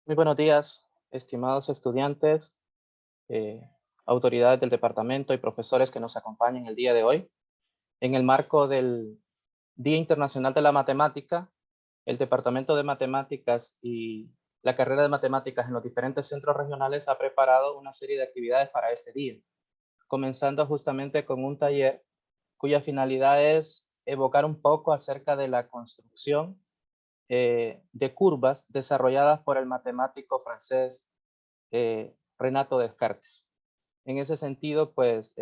Muy buenos días, estimados estudiantes, autoridades del departamento y profesores que nos acompañan el día de hoy. En el marco del Día Internacional de la Matemática, el Departamento de Matemáticas y la carrera de Matemáticas en los diferentes centros regionales ha preparado una serie de actividades para este día, comenzando justamente con un taller cuya finalidad es evocar un poco acerca de la construcción de curvas desarrolladas por el matemático francés Renato Descartes. En ese sentido, pues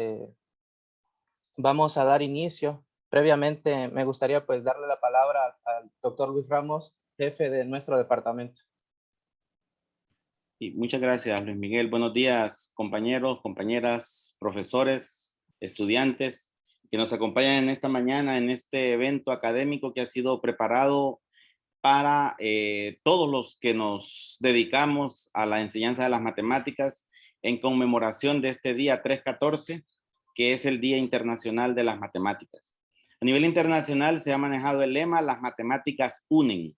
vamos a dar inicio. Previamente, me gustaría pues darle la palabra al doctor Luis Ramos, jefe de nuestro departamento. Y muchas gracias, Luis Miguel. Buenos días, compañeros, compañeras, profesores, estudiantes que nos acompañan en esta mañana en este evento académico que ha sido preparado para todos los que nos dedicamos a la enseñanza de las matemáticas en conmemoración de este día 3/14, que es el Día Internacional de las Matemáticas. A nivel internacional se ha manejado el lema "Las matemáticas unen".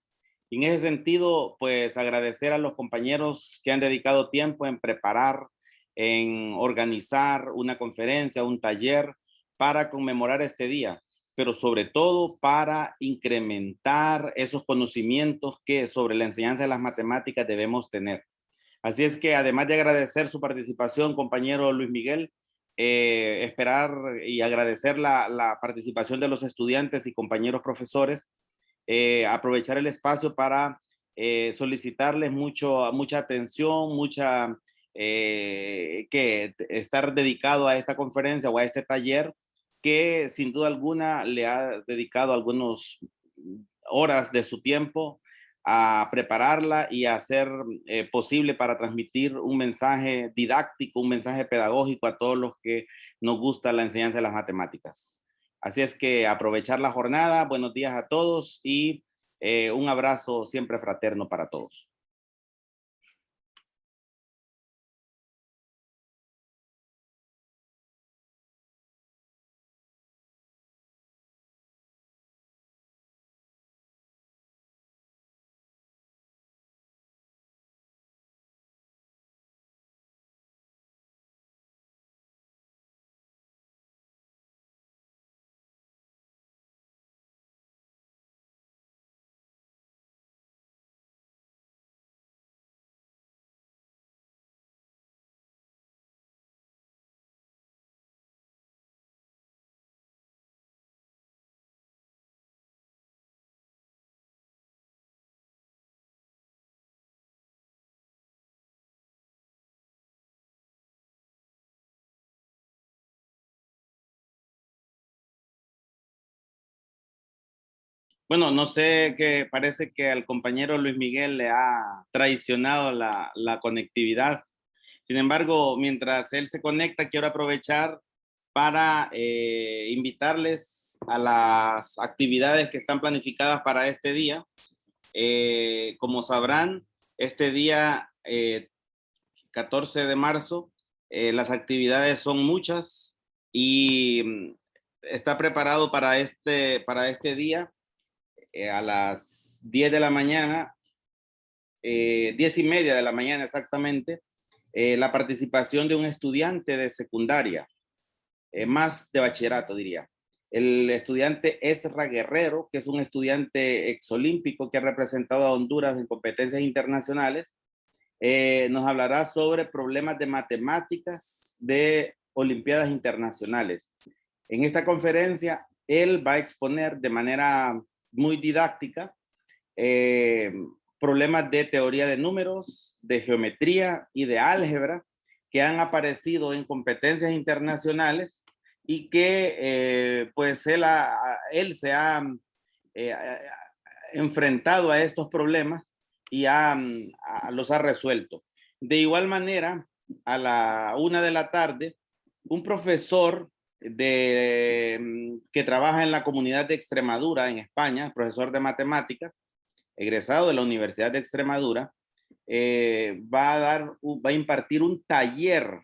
Y en ese sentido, pues agradecer a los compañeros que han dedicado tiempo en preparar, en organizar una conferencia, un taller para conmemorar este día, pero sobre todo para incrementar esos conocimientos que sobre la enseñanza de las matemáticas debemos tener. Así es que además de agradecer su participación, compañero Luis Miguel, esperar y agradecer la participación de los estudiantes y compañeros profesores, aprovechar el espacio para solicitarles mucha atención, que estar dedicado a esta conferencia o a este taller que sin duda alguna le ha dedicado algunas horas de su tiempo a prepararla y a hacer posible para transmitir un mensaje didáctico, un mensaje pedagógico a todos los que nos gusta la enseñanza de las matemáticas. Así es que aprovechar la jornada, buenos días a todos y un abrazo siempre fraterno para todos. Bueno, no sé, que parece que al compañero Luis Miguel le ha traicionado la conectividad. Sin embargo, mientras él se conecta, quiero aprovechar para invitarles a las actividades que están planificadas para este día. Como sabrán, este día 14 de marzo, las actividades son muchas y está preparado para este día a las 10 de la mañana, 10:30 de la mañana exactamente, la participación de un estudiante de secundaria, más de bachillerato diría. El estudiante Ezra Guerrero, que es un estudiante exolímpico que ha representado a Honduras en competencias internacionales, nos hablará sobre problemas de matemáticas de Olimpiadas Internacionales. En esta conferencia, él va a exponer de manera muy didáctica eh, problemas de teoría de números, de geometría y de álgebra que han aparecido en competencias internacionales y que pues él se ha eh, enfrentado a estos problemas y los ha resuelto. De igual manera, a la 1 de la tarde, un profesor que trabaja en la comunidad de Extremadura, en España, profesor de matemáticas, egresado de la Universidad de Extremadura, va a impartir un taller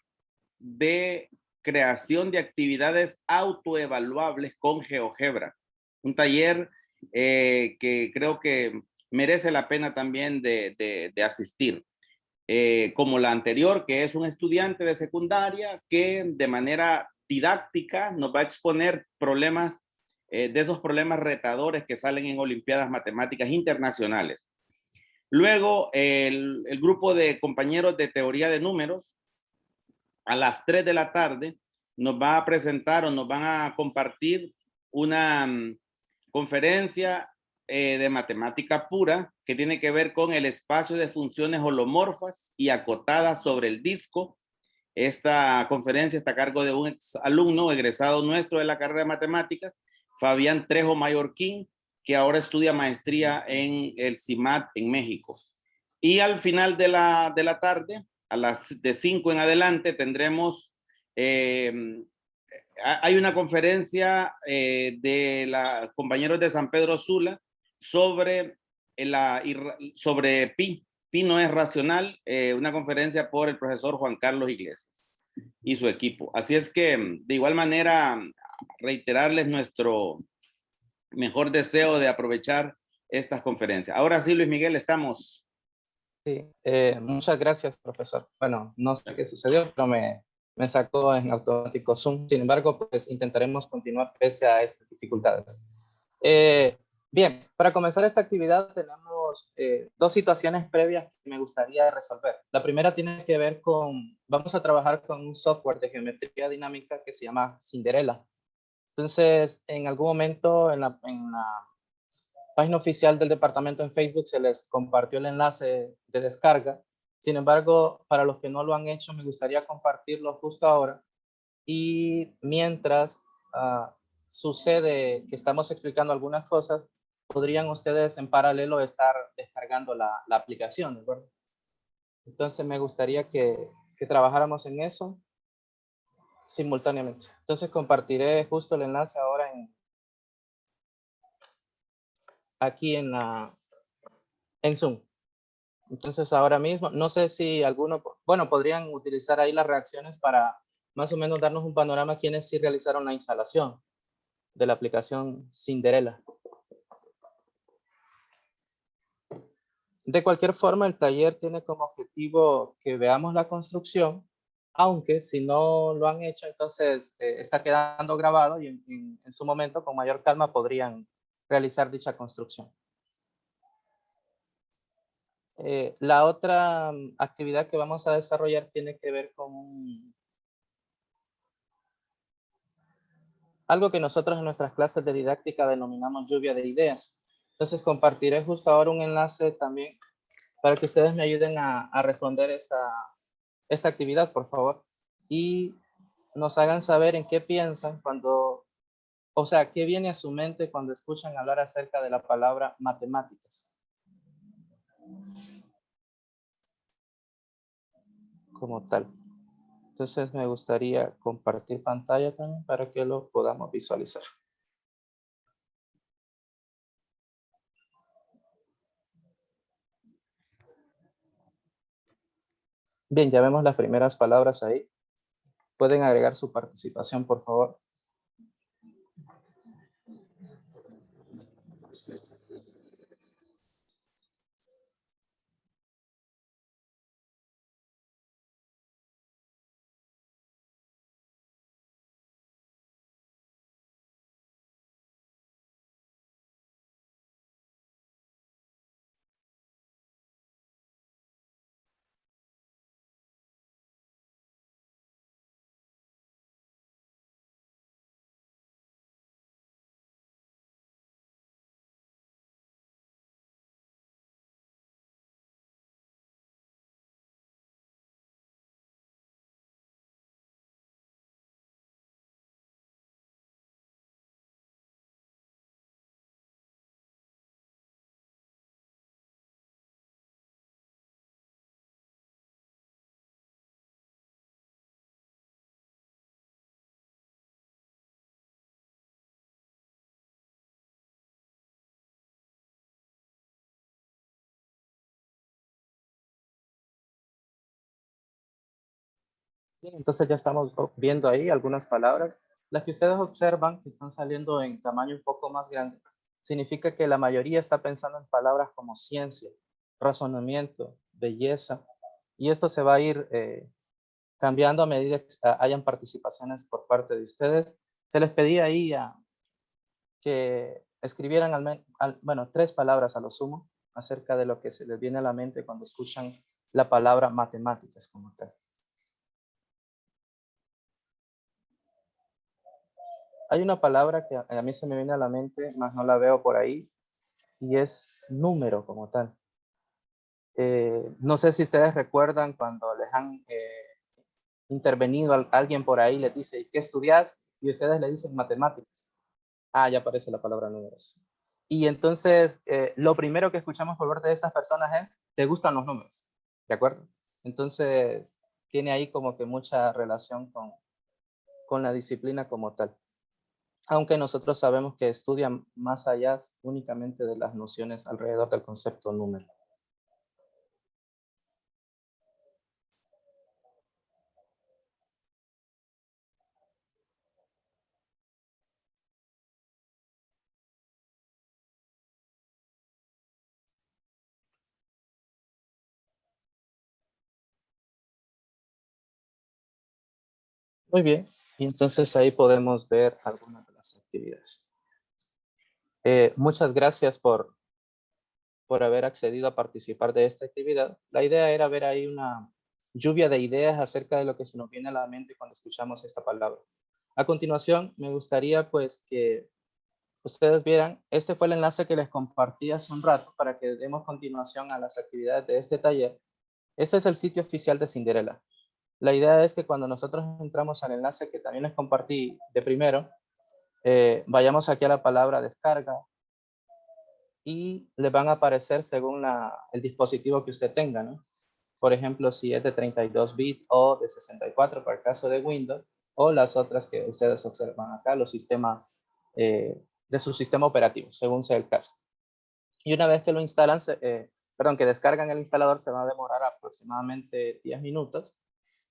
de creación de actividades autoevaluables con GeoGebra. Un taller que creo que merece la pena también de asistir. como la anterior, que es un estudiante de secundaria que de manera didáctica nos va a exponer problemas, de esos problemas retadores que salen en Olimpiadas Matemáticas Internacionales. Luego, el grupo de compañeros de teoría de números, a las 3 de la tarde, nos va a presentar o nos van a compartir una conferencia de matemática pura que tiene que ver con el espacio de funciones holomorfas y acotadas sobre el disco. Esta conferencia está a cargo de un ex alumno egresado nuestro de la carrera de matemáticas, Fabián Trejo Mallorquín, que ahora estudia maestría en el CIMAT en México. Y al final de la tarde, a las de 5 en adelante, tendremos, hay una conferencia de los compañeros de San Pedro Sula sobre, sobre pi. Pi no es racional, una conferencia por el profesor Juan Carlos Iglesias y su equipo. Así es que, de igual manera, reiterarles nuestro mejor deseo de aprovechar estas conferencias. Ahora sí, Luis Miguel, estamos. Sí, muchas gracias, profesor. Bueno, no sé qué sucedió, pero me sacó en automático Zoom. Sin embargo, pues intentaremos continuar pese a estas dificultades. Bien, para comenzar esta actividad tenemos dos situaciones previas que me gustaría resolver. La primera tiene que ver con, vamos a trabajar con un software de geometría dinámica que se llama Cinderella. Entonces, en algún momento en la página oficial del departamento en Facebook se les compartió el enlace de descarga. Sin embargo, para los que no lo han hecho, me gustaría compartirlo justo ahora. Y mientras sucede que estamos explicando algunas cosas, podrían ustedes en paralelo estar descargando la aplicación, ¿de acuerdo? Entonces me gustaría que trabajáramos en eso simultáneamente. Entonces compartiré justo el enlace ahora aquí en Zoom. Entonces ahora mismo, no sé si alguno, bueno, podrían utilizar ahí las reacciones para más o menos darnos un panorama quienes sí realizaron la instalación de la aplicación Cinderella. De cualquier forma, el taller tiene como objetivo que veamos la construcción, aunque si no lo han hecho, entonces está quedando grabado y en su momento con mayor calma podrían realizar dicha construcción. La otra actividad que vamos a desarrollar tiene que ver con algo que nosotros en nuestras clases de didáctica denominamos lluvia de ideas. Entonces compartiré justo ahora un enlace también para que ustedes me ayuden a responder esta actividad, por favor. Y nos hagan saber en qué piensan cuando, o sea, qué viene a su mente cuando escuchan hablar acerca de la palabra matemáticas. Como tal. Entonces me gustaría compartir pantalla también para que lo podamos visualizar. Bien, ya vemos las primeras palabras ahí. Pueden agregar su participación, por favor. Bien, entonces ya estamos viendo ahí algunas palabras. Las que ustedes observan que están saliendo en tamaño un poco más grande, significa que la mayoría está pensando en palabras como ciencia, razonamiento, belleza, Y esto se va a ir cambiando a medida que hayan participaciones por parte de ustedes. Se les pedía ahí que escribieran bueno, 3 palabras a lo sumo acerca de lo que se les viene a la mente cuando escuchan la palabra matemáticas como tal. Hay una palabra que a mí se me viene a la mente, más no la veo por ahí, y es número como tal. No sé si ustedes recuerdan cuando les han intervenido alguien por ahí, les dice, ¿qué estudias? Y ustedes le dicen matemáticas. Ah, ya aparece la palabra números. Y entonces, lo primero que escuchamos por parte de estas personas es, ¿te gustan los números? ¿De acuerdo? Entonces, tiene ahí como que mucha relación con la disciplina como tal. Aunque nosotros sabemos que estudian más allá únicamente de las nociones alrededor del concepto número. Muy bien, y entonces ahí podemos ver algunas de las actividades. Muchas gracias por haber accedido a participar de esta actividad. La idea era ver ahí una lluvia de ideas acerca de lo que se nos viene a la mente cuando escuchamos esta palabra. A continuación, me gustaría pues que ustedes vieran, este fue el enlace que les compartí hace un rato para que demos continuación a las actividades de este taller. Este es el sitio oficial de Cinderella. La idea es que cuando nosotros entramos al enlace que también les compartí de primero, vayamos aquí a la palabra descarga y les van a aparecer según el dispositivo que usted tenga, ¿no? Por ejemplo, si es de 32 bits o de 64 para el caso de Windows, o las otras que ustedes observan acá, los sistemas de su sistema operativo, según sea el caso. Y una vez que lo instalan, que descargan el instalador, se va a demorar aproximadamente 10 minutos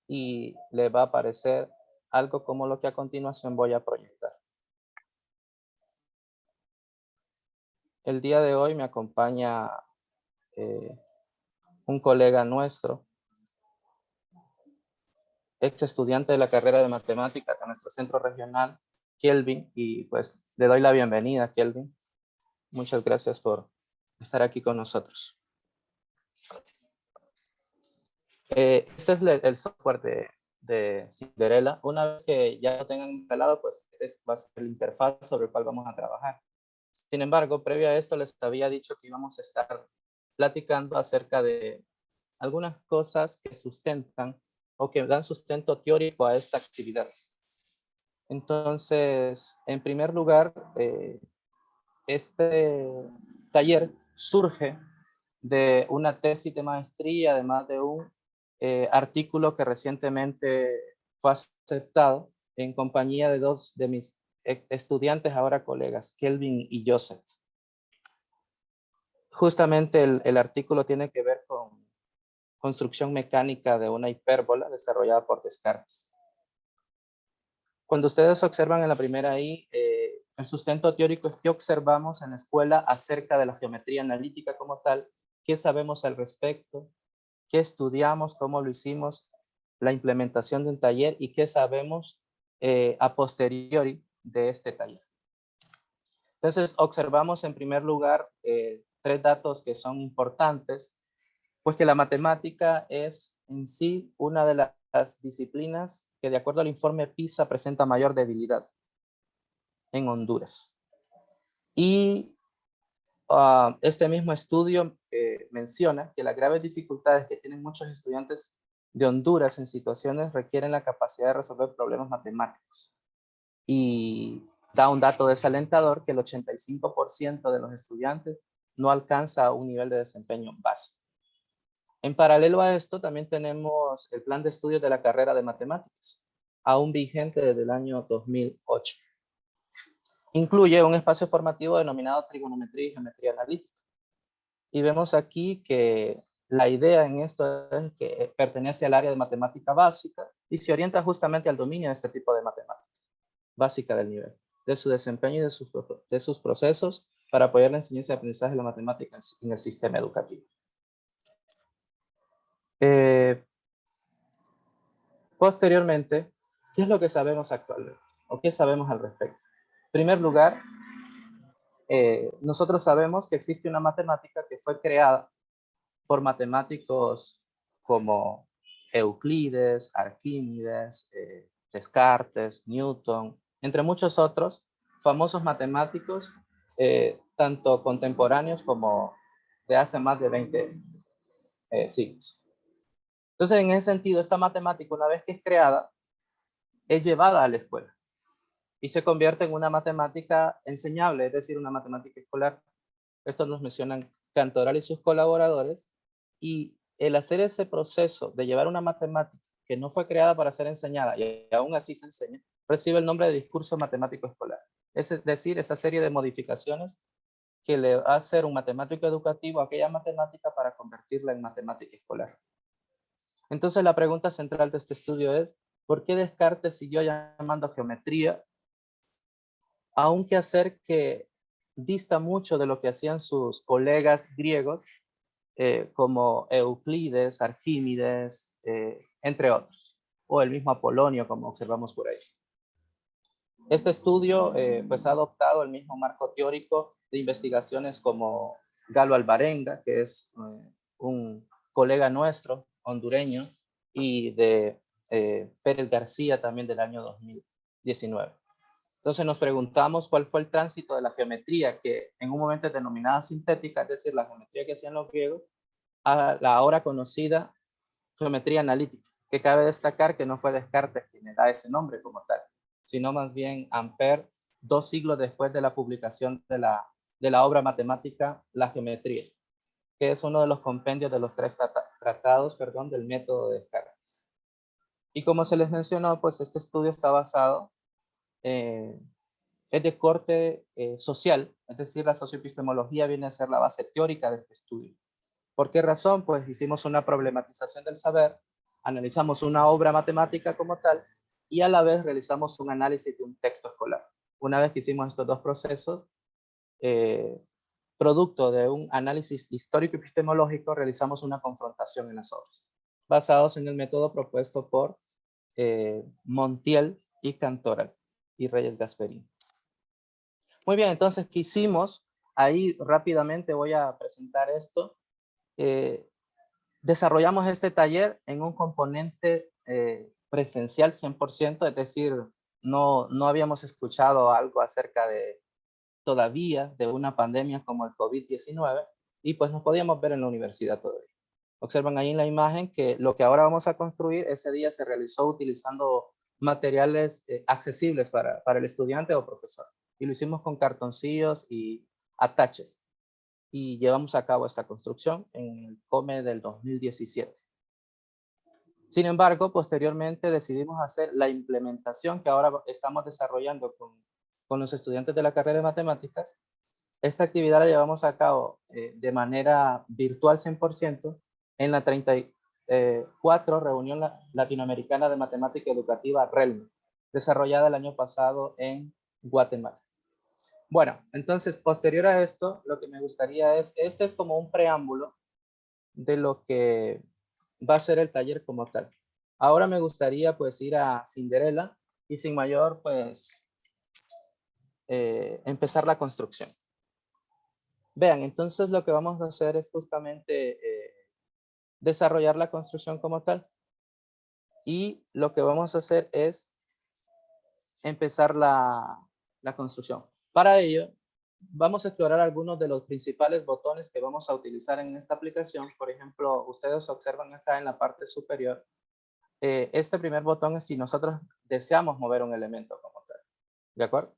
y le va a aparecer algo como lo que a continuación voy a proyectar. El día de hoy me acompaña un colega nuestro, ex estudiante de la carrera de matemáticas de nuestro centro regional, Kelvin, y pues le doy la bienvenida, Kelvin. Muchas gracias por estar aquí con nosotros. Este es el software de Cinderella. Una vez que ya lo tengan instalado, pues este va a ser la interfaz sobre el cual vamos a trabajar. Sin embargo, previo a esto les había dicho que íbamos a estar platicando acerca de algunas cosas que sustentan o que dan sustento teórico a esta actividad. Entonces, en primer lugar, este taller surge de una tesis de maestría, además de un artículo que recientemente fue aceptado en compañía de 2 de mis estudiantes, ahora colegas, Kelvin y Joseph. Justamente el artículo tiene que ver con construcción mecánica de una hipérbola desarrollada por Descartes. Cuando ustedes observan en la primera ahí, el sustento teórico es que observamos en la escuela acerca de la geometría analítica como tal, qué sabemos al respecto, qué estudiamos, cómo lo hicimos, la implementación de un taller y qué sabemos a posteriori de este taller. Entonces, observamos en primer lugar 3 datos que son importantes, pues que la matemática es en sí una de las disciplinas que de acuerdo al informe PISA presenta mayor debilidad en Honduras. Y este mismo estudio menciona que las graves dificultades que tienen muchos estudiantes de Honduras en situaciones requieren la capacidad de resolver problemas matemáticos. Y da un dato desalentador que el 85% de los estudiantes no alcanza un nivel de desempeño básico. En paralelo a esto, también tenemos el plan de estudios de la carrera de matemáticas, aún vigente desde el año 2008. Incluye un espacio formativo denominado trigonometría y geometría analítica. Y vemos aquí que la idea en esto es que pertenece al área de matemática básica y se orienta justamente al dominio de este tipo de matemática básica del nivel, de su desempeño y de sus procesos para apoyar la enseñanza y aprendizaje de la matemática en el sistema educativo. Posteriormente, ¿qué es lo que sabemos actualmente? ¿O qué sabemos al respecto? En primer lugar, nosotros sabemos que existe una matemática que fue creada por matemáticos como Euclides, Arquímedes, Descartes, Newton, entre muchos otros famosos matemáticos, tanto contemporáneos como de hace más de 20 siglos. Entonces, en ese sentido, esta matemática, una vez que es creada, es llevada a la escuela y se convierte en una matemática enseñable, es decir, una matemática escolar. Esto nos mencionan Cantoral y sus colaboradores, y el hacer ese proceso de llevar una matemática que no fue creada para ser enseñada y aún así se enseña, recibe el nombre de discurso matemático escolar. Es decir, esa serie de modificaciones que le va a hacer un matemático educativo a aquella matemática para convertirla en matemática escolar. Entonces la pregunta central de este estudio es, ¿por qué Descartes siguió llamando geometría a un quehacer que dista mucho de lo que hacían sus colegas griegos, como Euclides, Arquímedes, entre otros, o el mismo Apolonio, como observamos por ahí? Este estudio pues ha adoptado el mismo marco teórico de investigaciones como Galo Alvarenga, que es un colega nuestro, hondureño, y de Pérez García, también del año 2019. Entonces nos preguntamos cuál fue el tránsito de la geometría, que en un momento es denominada sintética, es decir, la geometría que hacían los griegos, a la ahora conocida geometría analítica, que cabe destacar que no fue Descartes quien le da ese nombre como tal, sino más bien Ampère, 2 siglos después de la publicación de la obra matemática La Geometría, que es uno de los compendios de los 3 tratados, del método de Descartes. Y como se les mencionó, pues este estudio está basado, es de corte social, es decir, la socioepistemología viene a ser la base teórica de este estudio. ¿Por qué razón? Pues hicimos una problematización del saber, analizamos una obra matemática como tal y a la vez realizamos un análisis de un texto escolar. Una vez que hicimos estos dos procesos, producto de un análisis histórico epistemológico, realizamos una confrontación en las obras, basados en el método propuesto por Montiel y Cantoral y Reyes Gasperini. Muy bien, entonces, ¿qué hicimos? Ahí rápidamente voy a presentar esto. Desarrollamos este taller en un componente presencial 100%, es decir, no habíamos escuchado algo acerca de todavía de una pandemia como el COVID-19 y pues nos podíamos ver en la universidad todavía. Observan ahí en la imagen que lo que ahora vamos a construir, ese día se realizó utilizando materiales accesibles para el estudiante o profesor. Y lo hicimos con cartoncillos y ataches. Y llevamos a cabo esta construcción en el COME del 2017. Sin embargo, posteriormente decidimos hacer la implementación que ahora estamos desarrollando con los estudiantes de la carrera de matemáticas. Esta actividad la llevamos a cabo de manera virtual 100% en la 34 Reunión Latinoamericana de Matemática Educativa RELM, desarrollada el año pasado en Guatemala. Bueno, entonces, posterior a esto, lo que me gustaría este es como un preámbulo de lo que va a ser el taller como tal. Ahora me gustaría pues ir a Cinderella y sin mayor pues empezar la construcción. Vean, entonces lo que vamos a hacer es justamente desarrollar la construcción como tal. Y lo que vamos a hacer es empezar la construcción. Para ello, vamos a explorar algunos de los principales botones que vamos a utilizar en esta aplicación. Por ejemplo, ustedes observan acá en la parte superior, este primer botón es si nosotros deseamos mover un elemento como tal. ¿De acuerdo?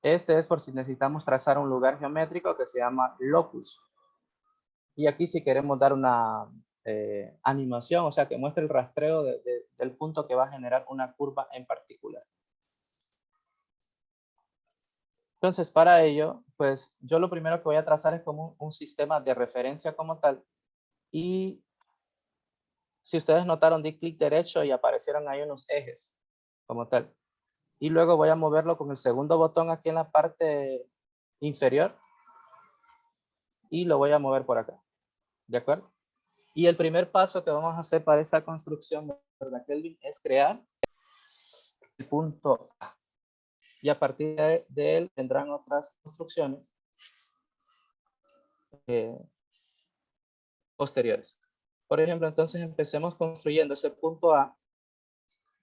Este es por si necesitamos trazar un lugar geométrico que se llama locus. Y aquí si queremos dar una animación, o sea, que muestre el rastreo del punto que va a generar una curva en particular. Entonces, para ello, pues yo lo primero que voy a trazar es como un sistema de referencia como tal. Y si ustedes notaron, di clic derecho y aparecieron ahí unos ejes como tal. Y luego voy a moverlo con el segundo botón aquí en la parte inferior. Y lo voy a mover por acá. ¿De acuerdo? Y el primer paso que vamos a hacer para esa construcción, ¿verdad, Kelvin? Es crear el punto A. Y a partir de él vendrán otras construcciones posteriores. Por ejemplo, entonces empecemos construyendo ese punto A.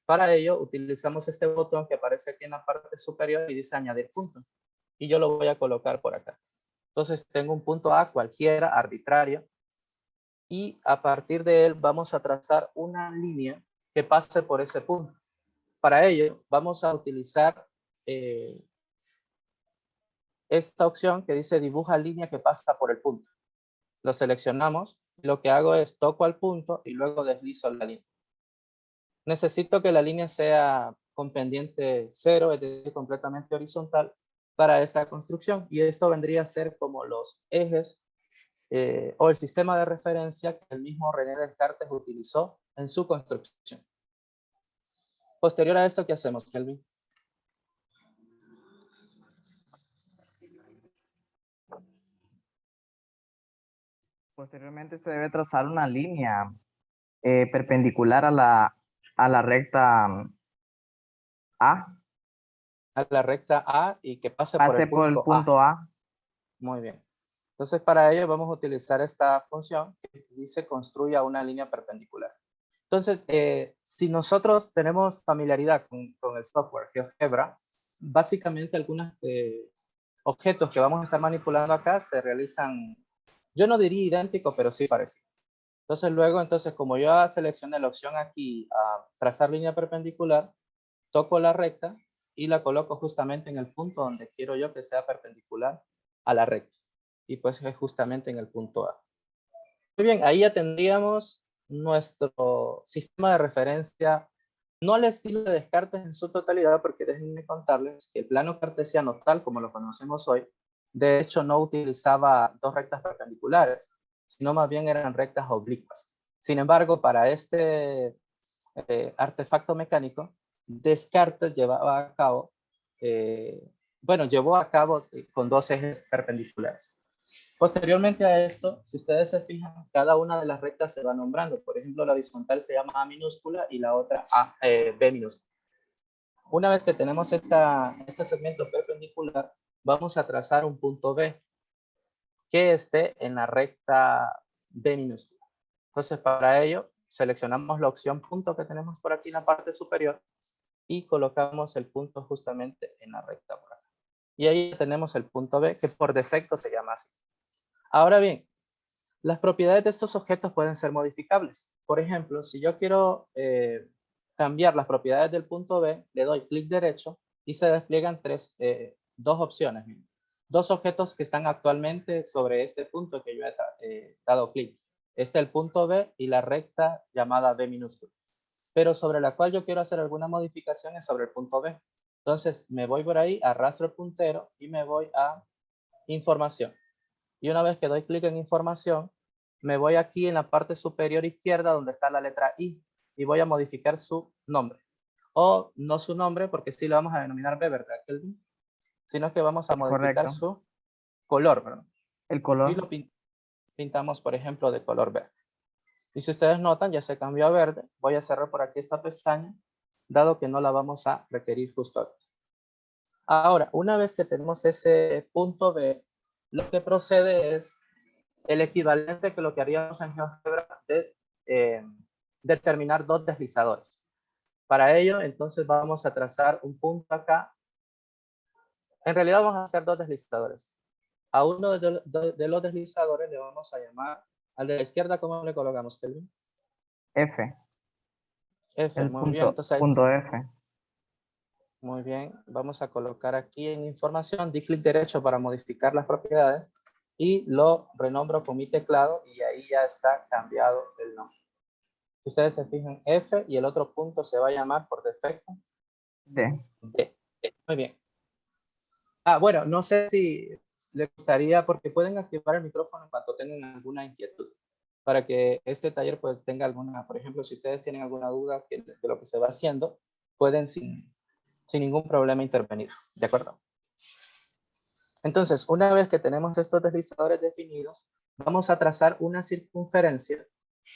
Para ello, utilizamos este botón que aparece aquí en la parte superior y dice añadir punto. Y yo lo voy a colocar por acá. Entonces tengo un punto A cualquiera, arbitrario, y a partir de él vamos a trazar una línea que pase por ese punto. Para ello vamos a utilizar esta opción que dice dibuja línea que pasa por el punto. Lo seleccionamos, lo que hago es toco al punto y luego deslizo la línea. Necesito que la línea sea con pendiente 0, es decir, completamente horizontal para esta construcción, y esto vendría a ser como los ejes o el sistema de referencia que el mismo René Descartes utilizó en su construcción. Posterior a esto, ¿qué hacemos, Kelvin? Posteriormente se debe trazar una línea perpendicular a la recta A. A la recta A y que pase por Pase el por el punto A. punto A. Muy bien. Entonces, para ello vamos a utilizar esta función que dice construya una línea perpendicular. Entonces, si nosotros tenemos familiaridad con el software GeoGebra, básicamente algunos objetos que vamos a estar manipulando acá se realizan, yo no diría idéntico, pero sí parecido. Entonces, luego, como yo seleccioné la opción aquí a trazar línea perpendicular, toco la recta y la coloco justamente en el punto donde quiero yo que sea perpendicular a la recta. Y pues es justamente en el punto A. Muy bien, ahí ya tendríamos nuestro sistema de referencia, no al estilo de Descartes en su totalidad, porque déjenme contarles que el plano cartesiano tal como lo conocemos hoy, de hecho no utilizaba dos rectas perpendiculares, sino más bien eran rectas oblicuas. Sin embargo, para este artefacto mecánico, Descartes llevaba a cabo, llevó a cabo con dos ejes perpendiculares. Posteriormente a esto, si ustedes se fijan, cada una de las rectas se va nombrando. Por ejemplo, la horizontal se llama A minúscula y la otra B minúscula. Una vez que tenemos este segmento perpendicular, vamos a trazar un punto B que esté en la recta B minúscula. Entonces, para ello, seleccionamos la opción punto que tenemos por aquí en la parte superior y colocamos el punto justamente en la recta por acá. Y ahí tenemos el punto B, que por defecto se llama así. Ahora bien, las propiedades de estos objetos pueden ser modificables. Por ejemplo, si yo quiero cambiar las propiedades del punto B, le doy clic derecho y se despliegan dos opciones. Dos objetos que están actualmente sobre este punto que yo he dado clic. Este es el punto B y la recta llamada B minúscula. Pero sobre la cual yo quiero hacer alguna modificación es sobre el punto B. Entonces me voy por ahí, arrastro el puntero y me voy a información. Y una vez que doy clic en información, me voy aquí en la parte superior izquierda donde está la letra I y voy a modificar su nombre. O no su nombre, porque sí lo vamos a denominar B, ¿verdad, Kelvin? Sino que vamos a modificar Correcto. su color, ¿verdad? El Y color. lo pintamos, por ejemplo, de color verde. Y si ustedes notan, ya se cambió a verde. Voy a cerrar por aquí esta pestaña, dado que no la vamos a requerir justo aquí. Ahora, una vez que tenemos ese punto B, lo que procede es el equivalente que lo que haríamos en GeoGebra de determinar dos deslizadores. Para ello, entonces vamos a trazar un punto acá. En realidad vamos a hacer dos deslizadores. A uno de los deslizadores le vamos a llamar, al de la izquierda, ¿cómo le colocamos, Kelvin? F. F, El muy bien. Entonces, punto F. muy bien, vamos a colocar aquí en información, di clic derecho para modificar las propiedades y lo renombro con mi teclado y ahí ya está cambiado el nombre. Si ustedes se fijan, F y el otro punto se va a llamar por defecto D. D. Muy bien. Bueno, no sé si les gustaría, porque pueden activar el micrófono en cuanto tengan alguna inquietud, para que este taller pues tenga alguna, por ejemplo, si ustedes tienen alguna duda de lo que se va haciendo, pueden sin ningún problema intervenir, ¿de acuerdo? Entonces, una vez que tenemos estos deslizadores definidos, vamos a trazar una circunferencia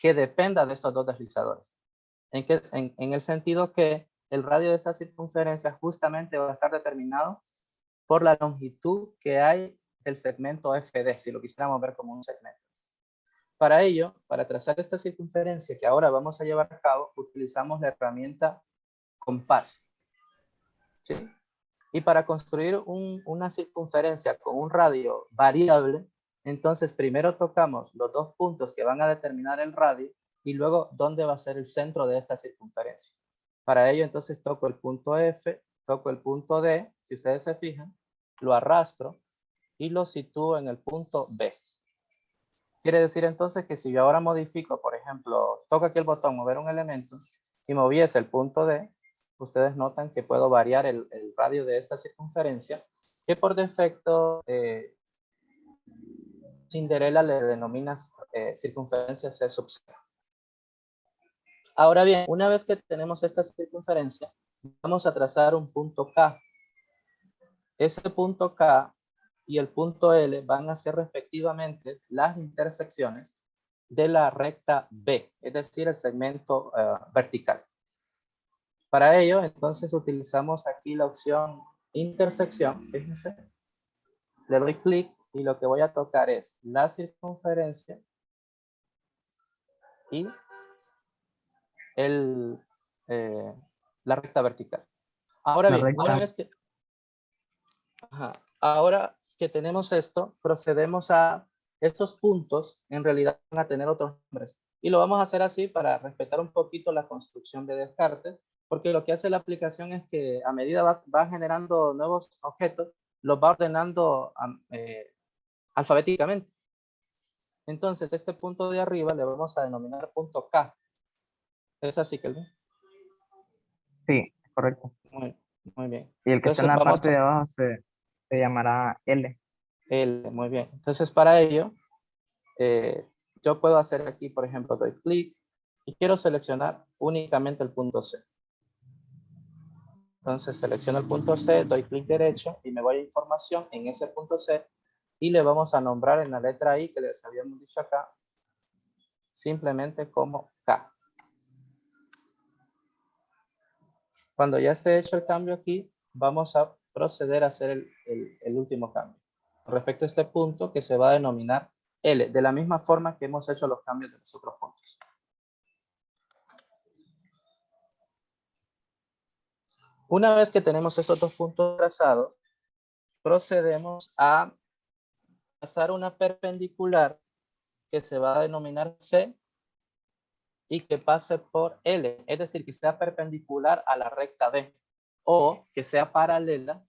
que dependa de estos dos deslizadores. En el sentido que el radio de esta circunferencia justamente va a estar determinado por la longitud que hay del segmento FD, si lo quisiéramos ver como un segmento. Para ello, para trazar esta circunferencia que ahora vamos a llevar a cabo, utilizamos la herramienta compás. ¿Sí? Y para construir una circunferencia con un radio variable, entonces primero tocamos los dos puntos que van a determinar el radio y luego dónde va a ser el centro de esta circunferencia. Para ello entonces toco el punto F, toco el punto D, si ustedes se fijan, lo arrastro y lo sitúo en el punto B. Quiere decir entonces que si yo ahora modifico, por ejemplo, toco aquí el botón mover un elemento y moviese el punto D, ustedes notan que puedo variar el radio de esta circunferencia, que por defecto Cinderella le denomina circunferencia C sub 0. Ahora bien, una vez que tenemos esta circunferencia, vamos a trazar un punto K. Ese punto K y el punto L van a ser respectivamente las intersecciones de la recta B, es decir, el segmento vertical. Para ello, entonces, utilizamos aquí la opción intersección. Fíjense, le doy clic y lo que voy a tocar es la circunferencia y la recta vertical. Ahora bien, una vez que... ahora que tenemos esto, procedemos a estos puntos, en realidad van a tener otros nombres. Y lo vamos a hacer así para respetar un poquito la construcción de Descartes, porque lo que hace la aplicación es que a medida va generando nuevos objetos, los va ordenando alfabéticamente. Entonces, este punto de arriba le vamos a denominar punto K. ¿Es así, Kelvin? Sí, correcto. Muy bien. Y el que está en la parte de abajo se llamará L. L, muy bien. Entonces, para ello, yo puedo hacer aquí, por ejemplo, doy clic y quiero seleccionar únicamente el punto C. Entonces selecciono el punto C, doy clic derecho y me voy a información en ese punto C y le vamos a nombrar en la letra I que les habíamos dicho acá, simplemente como K. Cuando ya esté hecho el cambio aquí, vamos a proceder a hacer el último cambio. Respecto a este punto que se va a denominar L, de la misma forma que hemos hecho los cambios de los otros puntos. Una vez que tenemos estos dos puntos trazados, procedemos a trazar una perpendicular que se va a denominar C y que pase por L, es decir, que sea perpendicular a la recta B o que sea paralela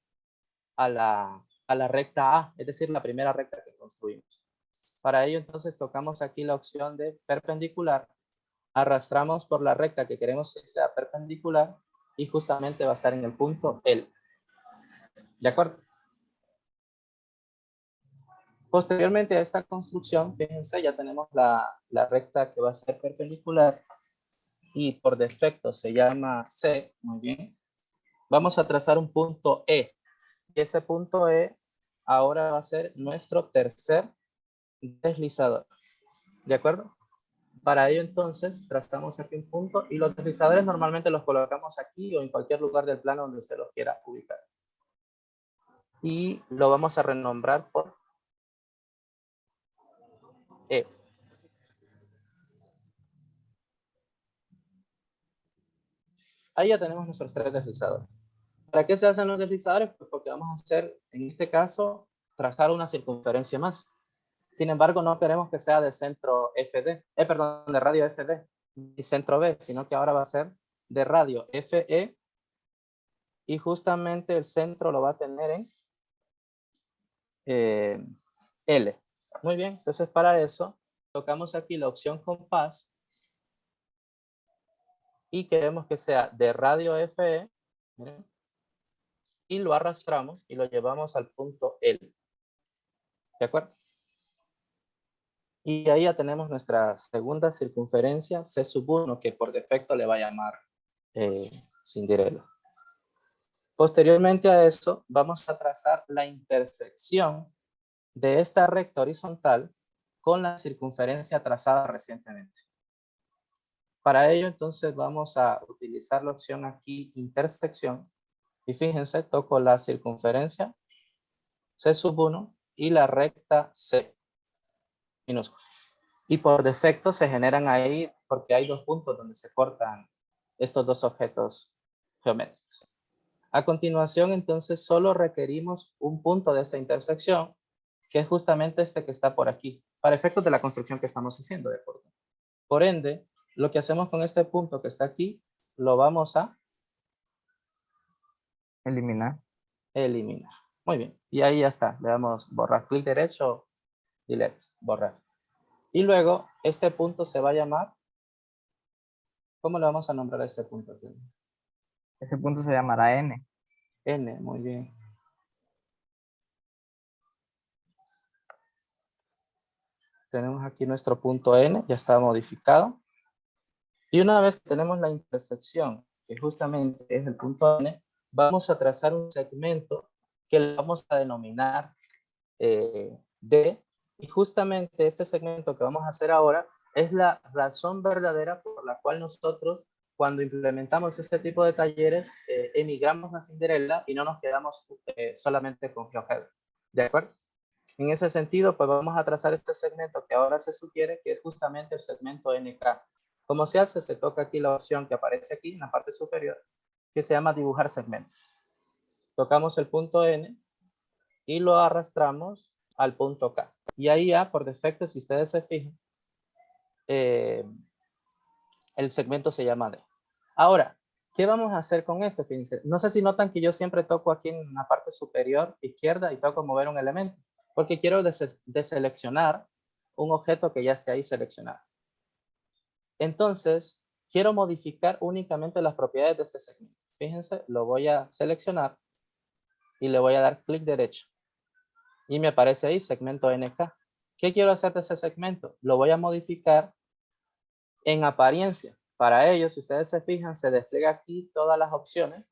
a la recta A, es decir, la primera recta que construimos. Para ello, entonces, tocamos aquí la opción de perpendicular, arrastramos por la recta que queremos que sea perpendicular y justamente va a estar en el punto L. ¿De acuerdo? Posteriormente a esta construcción, fíjense, ya tenemos la recta que va a ser perpendicular y por defecto se llama C, muy bien. Vamos a trazar un punto E. Y ese punto E ahora va a ser nuestro tercer deslizador. ¿De acuerdo? Para ello entonces trazamos aquí un punto y los deslizadores normalmente los colocamos aquí o en cualquier lugar del plano donde se los quiera ubicar. Y lo vamos a renombrar por E. Ahí ya tenemos nuestros tres deslizadores. ¿Para qué se hacen los deslizadores? Pues porque vamos a hacer, en este caso, trazar una circunferencia más. Sin embargo, no queremos que sea de centro FD, de radio FD y centro B, sino que ahora va a ser de radio FE y justamente el centro lo va a tener en L. Muy bien, entonces para eso tocamos aquí la opción compás y queremos que sea de radio FE, miren, y lo arrastramos y lo llevamos al punto L. ¿De acuerdo? Y ahí ya tenemos nuestra segunda circunferencia C1, que por defecto le va a llamar Cinderella. Posteriormente a eso, vamos a trazar la intersección de esta recta horizontal con la circunferencia trazada recientemente. Para ello, entonces, vamos a utilizar la opción aquí, intersección. Y fíjense, toco la circunferencia C1 y la recta C minúscula. Y por defecto se generan ahí porque hay dos puntos donde se cortan estos dos objetos geométricos. A continuación, entonces, solo requerimos un punto de esta intersección, que es justamente este que está por aquí, para efectos de la construcción que estamos haciendo, ¿de acuerdo? Por ende, lo que hacemos con este punto que está aquí, lo vamos a Eliminar. eliminar. Muy bien, y ahí ya está. Le damos borrar, clic derecho, delete, borrar. Y luego, este punto se va a llamar, ¿cómo le vamos a nombrar a este punto? Ese punto se llamará N. N, muy bien. Tenemos aquí nuestro punto N, ya está modificado. Y una vez que tenemos la intersección, que justamente es el punto N, vamos a trazar un segmento que le vamos a denominar D. Y justamente este segmento que vamos a hacer ahora es la razón verdadera por la cual nosotros, cuando implementamos este tipo de talleres, emigramos a Cinderella y no nos quedamos solamente con GeoGebra. ¿De acuerdo? En ese sentido, pues vamos a trazar este segmento que ahora se sugiere, que es justamente el segmento NK. ¿Cómo se hace? Se toca aquí la opción que aparece aquí en la parte superior, que se llama dibujar segmento. Tocamos el punto N y lo arrastramos al punto K. Y ahí ya, por defecto, si ustedes se fijan, el segmento se llama D. Ahora, ¿qué vamos a hacer con esto? Fíjense, no sé si notan que yo siempre toco aquí en la parte superior izquierda y toco mover un elemento, porque quiero deseleccionar un objeto que ya esté ahí seleccionado. Entonces, quiero modificar únicamente las propiedades de este segmento. Fíjense, lo voy a seleccionar y le voy a dar clic derecho. Y me aparece ahí segmento NK. ¿Qué quiero hacer de ese segmento? Lo voy a modificar en apariencia. Para ello, si ustedes se fijan, se despliega aquí todas las opciones.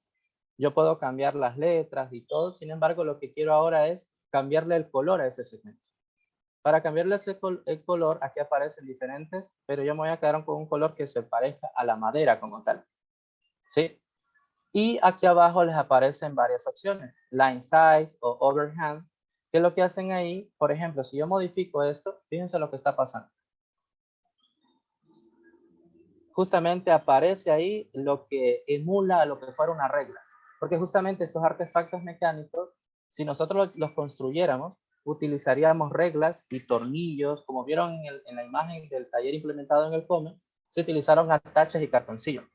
Yo puedo cambiar las letras y todo. Sin embargo, lo que quiero ahora es cambiarle el color a ese segmento. Para cambiarle el color, aquí aparecen diferentes, pero yo me voy a quedar con un color que se parezca a la madera como tal. ¿Sí? Y aquí abajo les aparecen varias opciones. Line size o overhand. Que lo que hacen ahí, por ejemplo, si yo modifico esto, fíjense lo que está pasando. Justamente aparece ahí lo que emula lo que fuera una regla. Porque justamente estos artefactos mecánicos, si nosotros los construyéramos, utilizaríamos reglas y tornillos, como vieron en la imagen del taller implementado en el COME, se utilizaron ataches y cartoncillos.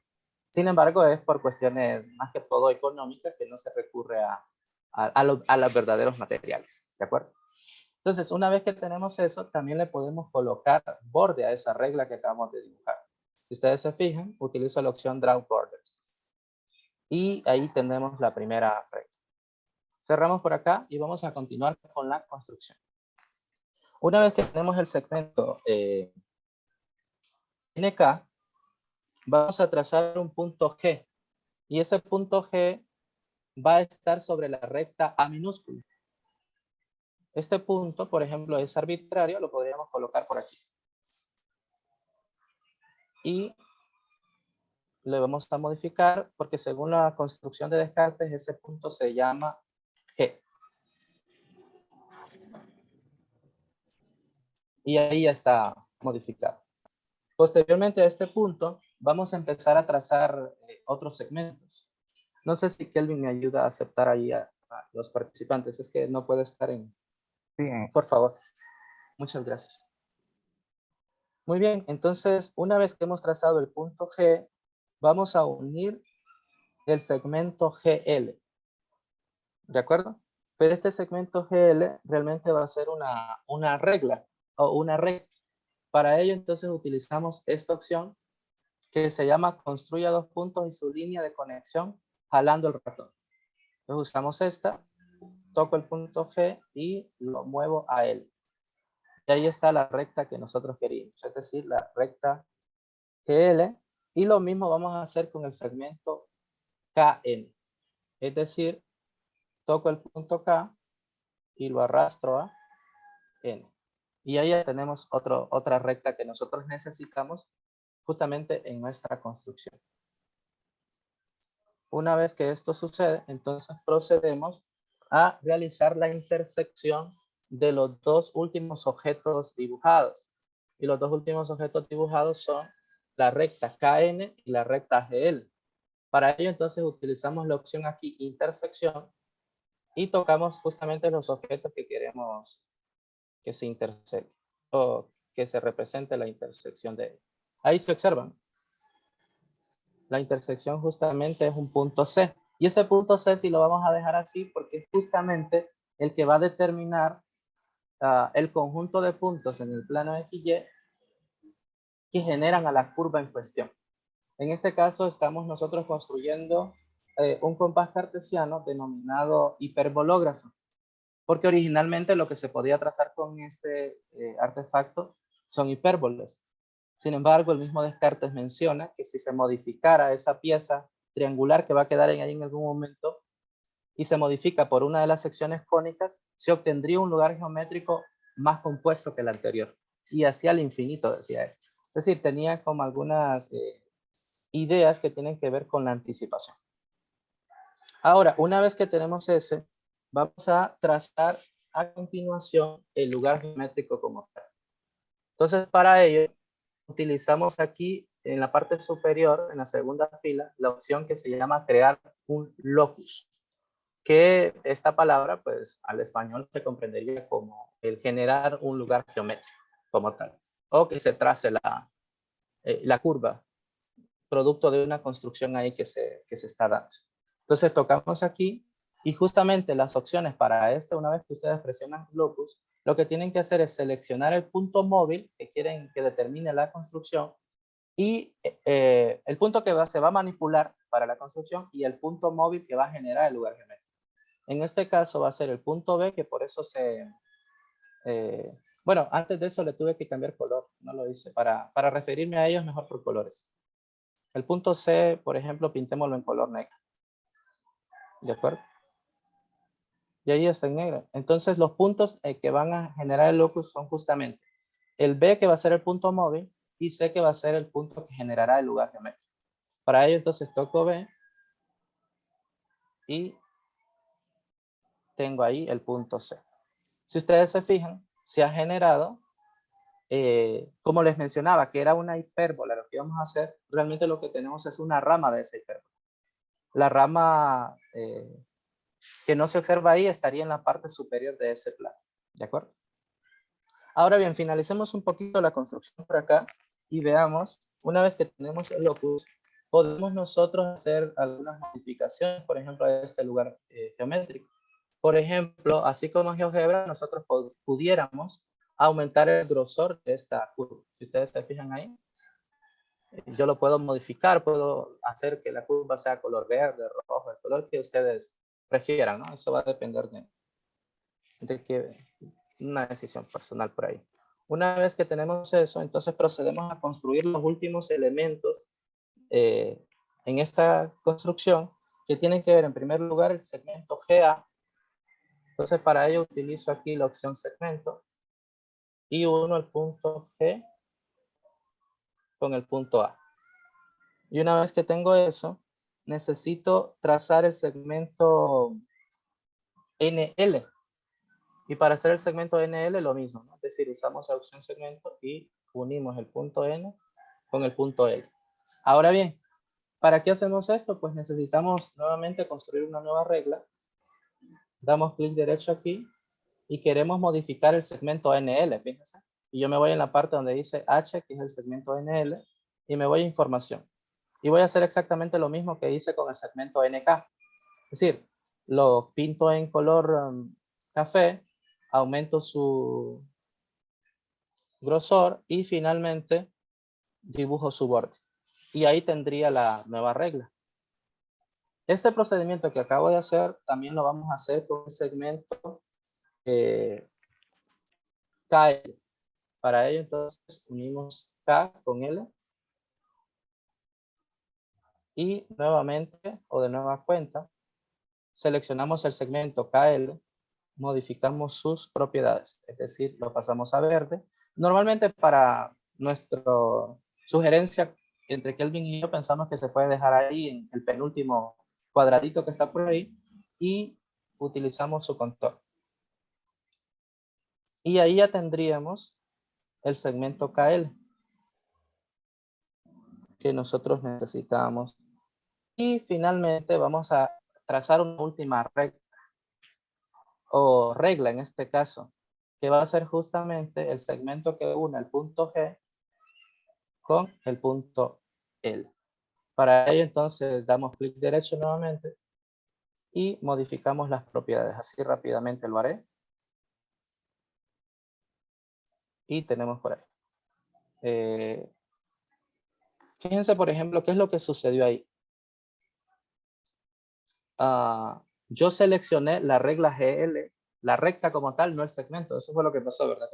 Sin embargo, es por cuestiones más que todo económicas que no se recurre a los verdaderos materiales. ¿De acuerdo? Entonces, una vez que tenemos eso, también le podemos colocar borde a esa regla que acabamos de dibujar. Si ustedes se fijan, utilizo la opción Draw Borders. Y ahí tenemos la primera regla. Cerramos por acá y vamos a continuar con la construcción. Una vez que tenemos el segmento NK, vamos a trazar un punto G. Y ese punto G va a estar sobre la recta A minúscula. Este punto, por ejemplo, es arbitrario, lo podríamos colocar por aquí. Y le vamos a modificar porque según la construcción de Descartes, ese punto se llama G. Y ahí ya está modificado. Posteriormente a este punto, vamos a empezar a trazar otros segmentos. No sé si Kelvin me ayuda a aceptar ahí a los participantes. Es que no puede estar en... Sí, Por favor. Muchas gracias. Muy bien, entonces una vez que hemos trazado el punto G, vamos a unir el segmento GL. ¿De acuerdo? Pero este segmento GL realmente va a ser una regla o una recta. Para ello entonces utilizamos esta opción que se llama construya dos puntos y su línea de conexión jalando el ratón. Entonces usamos esta, toco el punto G y lo muevo a él. Y ahí está la recta que nosotros queríamos, es decir, la recta GL. Y lo mismo vamos a hacer con el segmento KN. Es decir, toco el punto K y lo arrastro a N. Y ahí ya tenemos otra recta que nosotros necesitamos justamente en nuestra construcción. Una vez que esto sucede, entonces procedemos a realizar la intersección de los dos últimos objetos dibujados. Y los dos últimos objetos dibujados son la recta KN y la recta GL. Para ello, entonces, utilizamos la opción aquí, intersección, y tocamos justamente los objetos que queremos que se intersecten o que se represente la intersección de ellos. Ahí se observan. La intersección justamente es un punto C. Y ese punto C sí lo vamos a dejar así porque es justamente el que va a determinar el conjunto de puntos en el plano XY que generan a la curva en cuestión. En este caso estamos nosotros construyendo un compás cartesiano denominado hiperbológrafo, porque originalmente lo que se podía trazar con este artefacto son hipérboles. Sin embargo, el mismo Descartes menciona que si se modificara esa pieza triangular que va a quedar ahí en algún momento y se modifica por una de las secciones cónicas, se obtendría un lugar geométrico más compuesto que el anterior. Y hacia el infinito, decía él. Es decir, tenía como algunas ideas que tienen que ver con la anticipación. Ahora, una vez que tenemos ese, vamos a trazar a continuación el lugar geométrico como tal. Entonces, para ello, utilizamos aquí en la parte superior, en la segunda fila, la opción que se llama crear un locus, que esta palabra, pues, al español se comprendería como el generar un lugar geométrico como tal, o que se trace la curva, producto de una construcción ahí que se está dando. Entonces tocamos aquí y justamente las opciones para una vez que ustedes presionan locus, lo que tienen que hacer es seleccionar el punto móvil que quieren que determine la construcción y el punto que se va a manipular para la construcción y el punto móvil que va a generar el lugar geométrico. En este caso va a ser el punto B, que por eso bueno, antes de eso le tuve que cambiar color, no lo hice, para referirme a ellos mejor por colores. El punto C, por ejemplo, pintémoslo en color negro. ¿De acuerdo? Y ahí está en negro. Entonces los puntos que van a generar el locus son justamente el B, que va a ser el punto móvil, y C, que va a ser el punto que generará el lugar geométrico. Para ello entonces toco B y tengo ahí el punto C. Si ustedes se fijan, se ha generado, como les mencionaba, que era una hipérbola. Lo que vamos a hacer, realmente lo que tenemos es una rama de esa hipérbola. La rama que no se observa ahí estaría en la parte superior de ese plano. ¿De acuerdo? Ahora bien, finalicemos un poquito la construcción por acá y veamos, una vez que tenemos el locus, podemos nosotros hacer algunas modificaciones, por ejemplo, a este lugar geométrico. Por ejemplo, así como en GeoGebra, nosotros pudiéramos aumentar el grosor de esta curva. Si ustedes se fijan ahí, yo lo puedo modificar, puedo hacer que la curva sea color verde, rojo, el color que ustedes prefieran, ¿no? Eso va a depender de que una decisión personal por ahí. Una vez que tenemos eso, entonces procedemos a construir los últimos elementos en esta construcción que tienen que ver en primer lugar el segmento GA. Entonces para ello utilizo aquí la opción segmento y uno el punto G con el punto A. Y una vez que tengo eso, necesito trazar el segmento NL. Y para hacer el segmento NL lo mismo, ¿no? Es decir, usamos la opción segmento y unimos el punto N con el punto L. Ahora bien, ¿para qué hacemos esto? Pues necesitamos nuevamente construir una nueva regla. Damos clic derecho aquí y queremos modificar el segmento NL, fíjense. Y yo me voy en la parte donde dice H, que es el segmento NL, y me voy a información. Y voy a hacer exactamente lo mismo que hice con el segmento NK. Es decir, lo pinto en color café, aumento su grosor y finalmente dibujo su borde. Y ahí tendría la nueva regla. Este procedimiento que acabo de hacer también lo vamos a hacer con el segmento KL. Para ello entonces unimos K con L y nuevamente o de nueva cuenta seleccionamos el segmento KL, modificamos sus propiedades, es decir, lo pasamos a verde. Normalmente para nuestro Sugerencia, entre Kelvin y yo pensamos que se puede dejar ahí en el penúltimo cuadradito que está por ahí y utilizamos su contorno. Y ahí ya tendríamos el segmento KL que nosotros necesitamos. Y finalmente vamos a trazar una última recta o regla en este caso, que va a ser justamente el segmento que une el punto G con el punto L. Para ello entonces damos clic derecho nuevamente y modificamos las propiedades. Así rápidamente lo haré. Y tenemos por ahí. Fíjense, por ejemplo, qué es lo que sucedió ahí. Yo seleccioné la regla GL, la recta como tal, no el segmento. Eso fue lo que pasó, ¿verdad?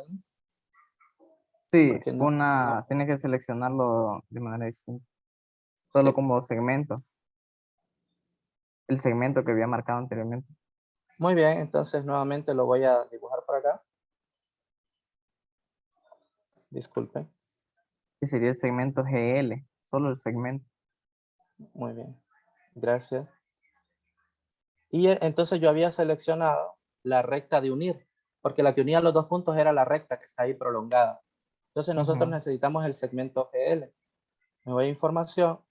Sí, Porque no, tiene que seleccionarlo de manera distinta, solo sí. como segmento, el segmento que había marcado anteriormente. Muy bien, entonces nuevamente lo voy a dibujar por acá. Disculpe. Que sería el segmento GL, solo el segmento. Muy bien. Gracias. Y entonces yo había seleccionado la recta de unir, porque la que unía los dos puntos era la recta que está ahí prolongada. Entonces nosotros Ujú. necesitamos el segmento GL. Me voy a información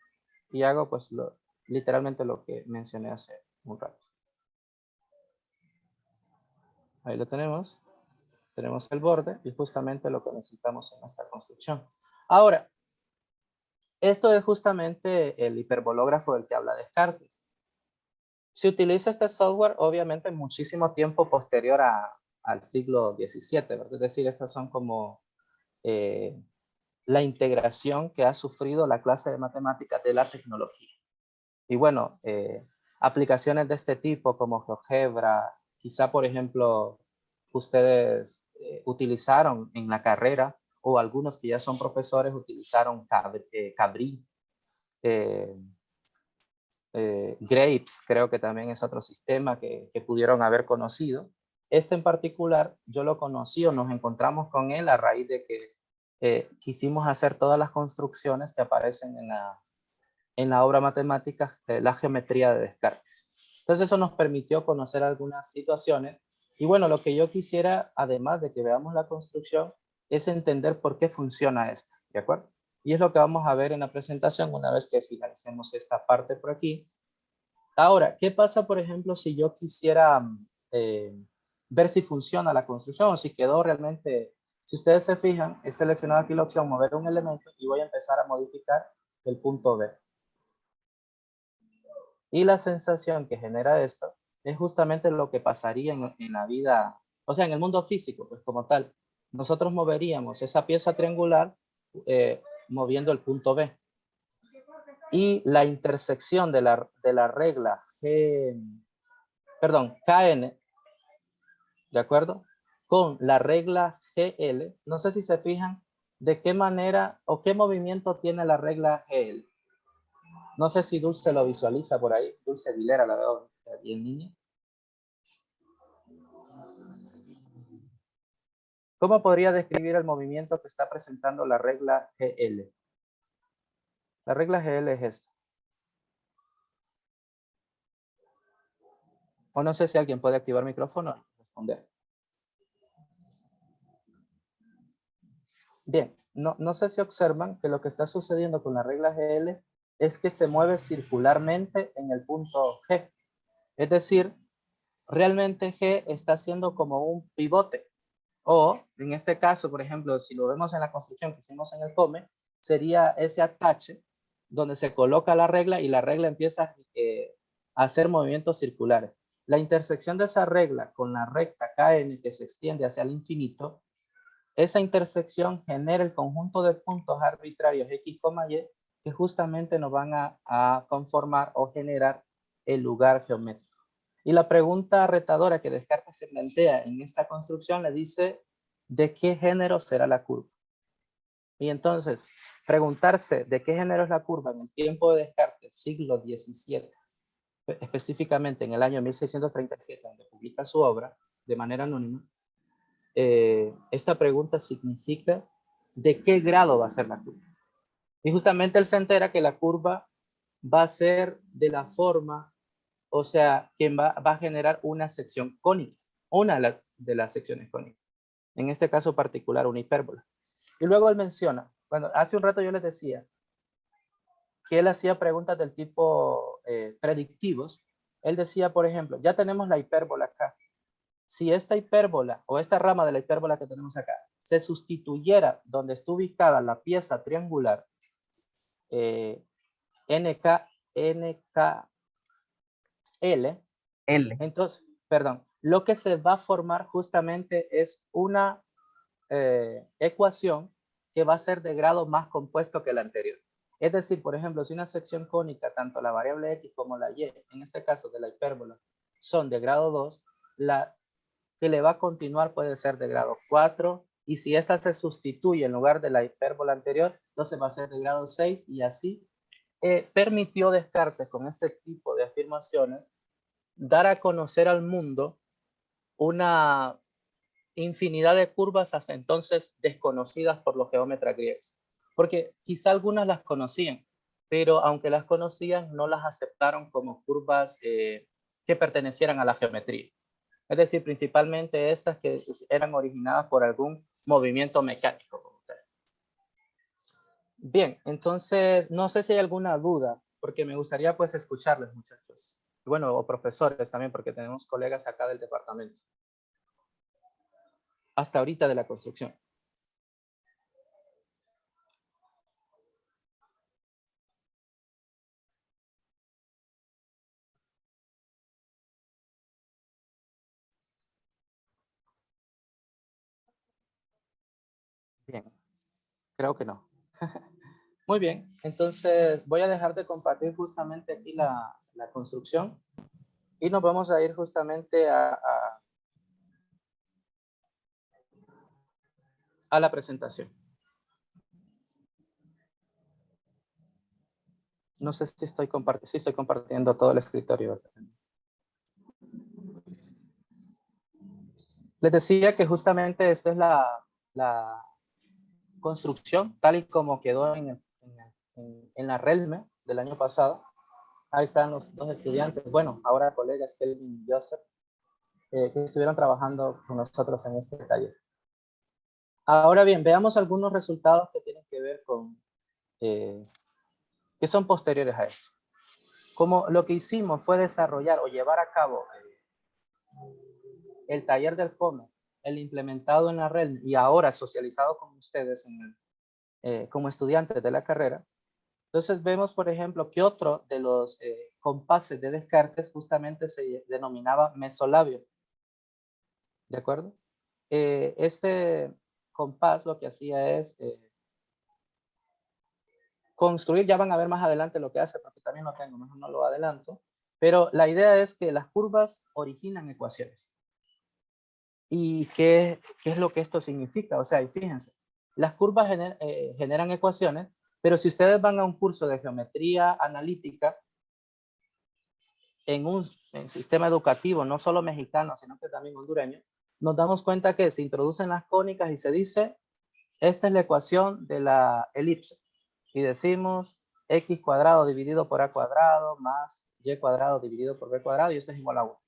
y hago pues literalmente lo que mencioné hace un rato. Ahí lo tenemos. Tenemos el borde y justamente lo que necesitamos en nuestra construcción. Ahora, esto es justamente el hiperbológrafo del que habla Descartes. Se utiliza este software obviamente muchísimo tiempo posterior al siglo XVII, ¿verdad? Es decir, estas son como la integración que ha sufrido la clase de matemáticas de la tecnología. Y bueno, aplicaciones de este tipo como GeoGebra, quizá por ejemplo ustedes utilizaron en la carrera o algunos que ya son profesores utilizaron Cabri, Grapes, creo que también es otro sistema que pudieron haber conocido. Este en particular yo lo conocí o nos encontramos con él a raíz de que quisimos hacer todas las construcciones que aparecen en la obra matemática, la geometría de Descartes. Entonces eso nos permitió conocer algunas situaciones y bueno, lo que yo quisiera, además de que veamos la construcción, es entender por qué funciona esto, ¿de acuerdo? Y es lo que vamos a ver en la presentación una vez que finalicemos esta parte por aquí. Ahora, ¿qué pasa, por ejemplo, si yo quisiera ver si funciona la construcción o si quedó realmente, si ustedes se fijan, he seleccionado aquí la opción mover un elemento y voy a empezar a modificar el punto B. Y la sensación que genera esto es justamente lo que pasaría en la vida, o sea, en el mundo físico, pues como tal. Nosotros moveríamos esa pieza triangular moviendo el punto B. Y la intersección de la regla KN, ¿de acuerdo? Con la regla GL, no sé si se fijan de qué manera o qué movimiento tiene la regla GL. No sé si Dulce lo visualiza por ahí. Dulce Vilera la veo aquí en línea. ¿Cómo podría describir el movimiento que está presentando la regla GL? La regla GL es esta. O no sé si alguien puede activar micrófono y responder. Bien, no sé si observan que lo que está sucediendo con la regla GL es que se mueve circularmente en el punto G. Es decir, realmente G está haciendo como un pivote. O, en este caso, por ejemplo, si lo vemos en la construcción que hicimos en el COME, sería ese atache donde se coloca la regla y la regla empieza a hacer movimientos circulares. La intersección de esa regla con la recta KN que se extiende hacia el infinito, esa intersección genera el conjunto de puntos arbitrarios X, Y que justamente nos van a conformar o generar el lugar geométrico. Y la pregunta retadora que Descartes se plantea en esta construcción le dice, ¿de qué género será la curva? Y entonces, preguntarse de qué género es la curva en el tiempo de Descartes, siglo XVII, específicamente en el año 1637, donde publica su obra de manera anónima, esta pregunta significa ¿de qué grado va a ser la curva? Y justamente él se entera que la curva va a ser de la forma, o sea, que va a generar una sección cónica, una de las secciones cónicas. En este caso particular, una hipérbola. Y luego él menciona, bueno, hace un rato yo les decía que él hacía preguntas del tipo predictivos. Él decía, por ejemplo, ya tenemos la hipérbola acá. Si esta hipérbola o esta rama de la hipérbola que tenemos acá se sustituyera donde está ubicada la pieza triangular NK, NKL, L. entonces, perdón, lo que se va a formar justamente es una ecuación que va a ser de grado más compuesto que la anterior. Es decir, por ejemplo, si una sección cónica, tanto la variable x como la y, en este caso de la hipérbola, son de grado 2, la que le va a continuar puede ser de grado 4, y si esta se sustituye en lugar de la hipérbola anterior, entonces va a ser de grado 6, y así permitió Descartes con este tipo de afirmaciones dar a conocer al mundo una infinidad de curvas hasta entonces desconocidas por los geómetras griegos. Porque quizá algunas las conocían, pero aunque las conocían, no las aceptaron como curvas que pertenecieran a la geometría. Es decir, principalmente estas que eran originadas por algún movimiento mecánico. Bien, entonces no sé si hay alguna duda, porque me gustaría pues escucharles, muchachos. Bueno, o profesores también, porque tenemos colegas acá del departamento. Hasta ahorita de la construcción. Bien, creo que no. Muy bien, entonces voy a dejar de compartir justamente aquí la construcción y nos vamos a ir justamente a la presentación. No sé si estoy compartiendo todo el escritorio. Les decía que justamente esta es la construcción, tal y como quedó en la RELME del año pasado. Ahí están los dos estudiantes, bueno, ahora colegas, Kelvin y Joseph, que estuvieron trabajando con nosotros en este taller. Ahora bien, veamos algunos resultados que tienen que ver con, que son posteriores a esto. Como lo que hicimos fue desarrollar o llevar a cabo el taller del COME, el implementado en la RELME y ahora socializado con ustedes como estudiantes de la carrera. Entonces vemos, por ejemplo, que otro de los compases de Descartes justamente se denominaba mesolabio. ¿De acuerdo? Este compás lo que hacía es construir, ya van a ver más adelante lo que hace, porque también lo tengo, mejor no lo adelanto, pero la idea es que las curvas originan ecuaciones. ¿Y qué es lo que esto significa? O sea, fíjense, las curvas generan ecuaciones, pero si ustedes van a un curso de geometría analítica en un sistema educativo, no solo mexicano, sino que también hondureño, nos damos cuenta que se introducen las cónicas y se dice, esta es la ecuación de la elipse. Y decimos x cuadrado dividido por a cuadrado más y cuadrado dividido por b cuadrado, y esto es igual a 1.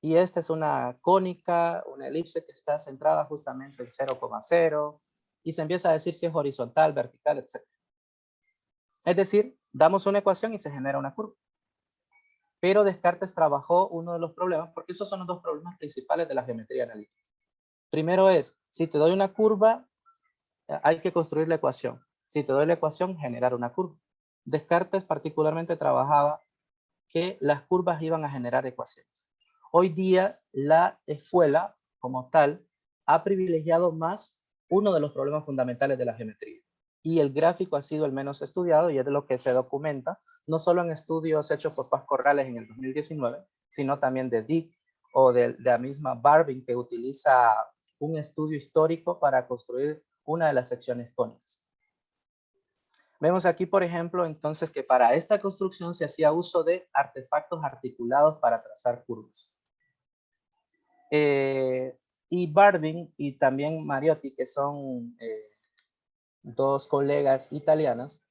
Y esta es una cónica, una elipse que está centrada justamente en 0,0, y se empieza a decir si es horizontal, vertical, etc. Es decir, damos una ecuación y se genera una curva. Pero Descartes trabajó uno de los problemas, porque esos son los dos problemas principales de la geometría analítica. Primero es, si te doy una curva, hay que construir la ecuación. Si te doy la ecuación, generar una curva. Descartes particularmente trabajaba que las curvas iban a generar ecuaciones. Hoy día la escuela como tal ha privilegiado más uno de los problemas fundamentales de la geometría. Y el gráfico ha sido el menos estudiado y es de lo que se documenta, no solo en estudios hechos por Paz Corrales en el 2019, sino también de Dick o de la misma Barbin, que utiliza un estudio histórico para construir una de las secciones cónicas. Vemos aquí, por ejemplo, entonces que para esta construcción se hacía uso de artefactos articulados para trazar curvas. Y Barbin y también Mariotti, que son dos colegas italianas,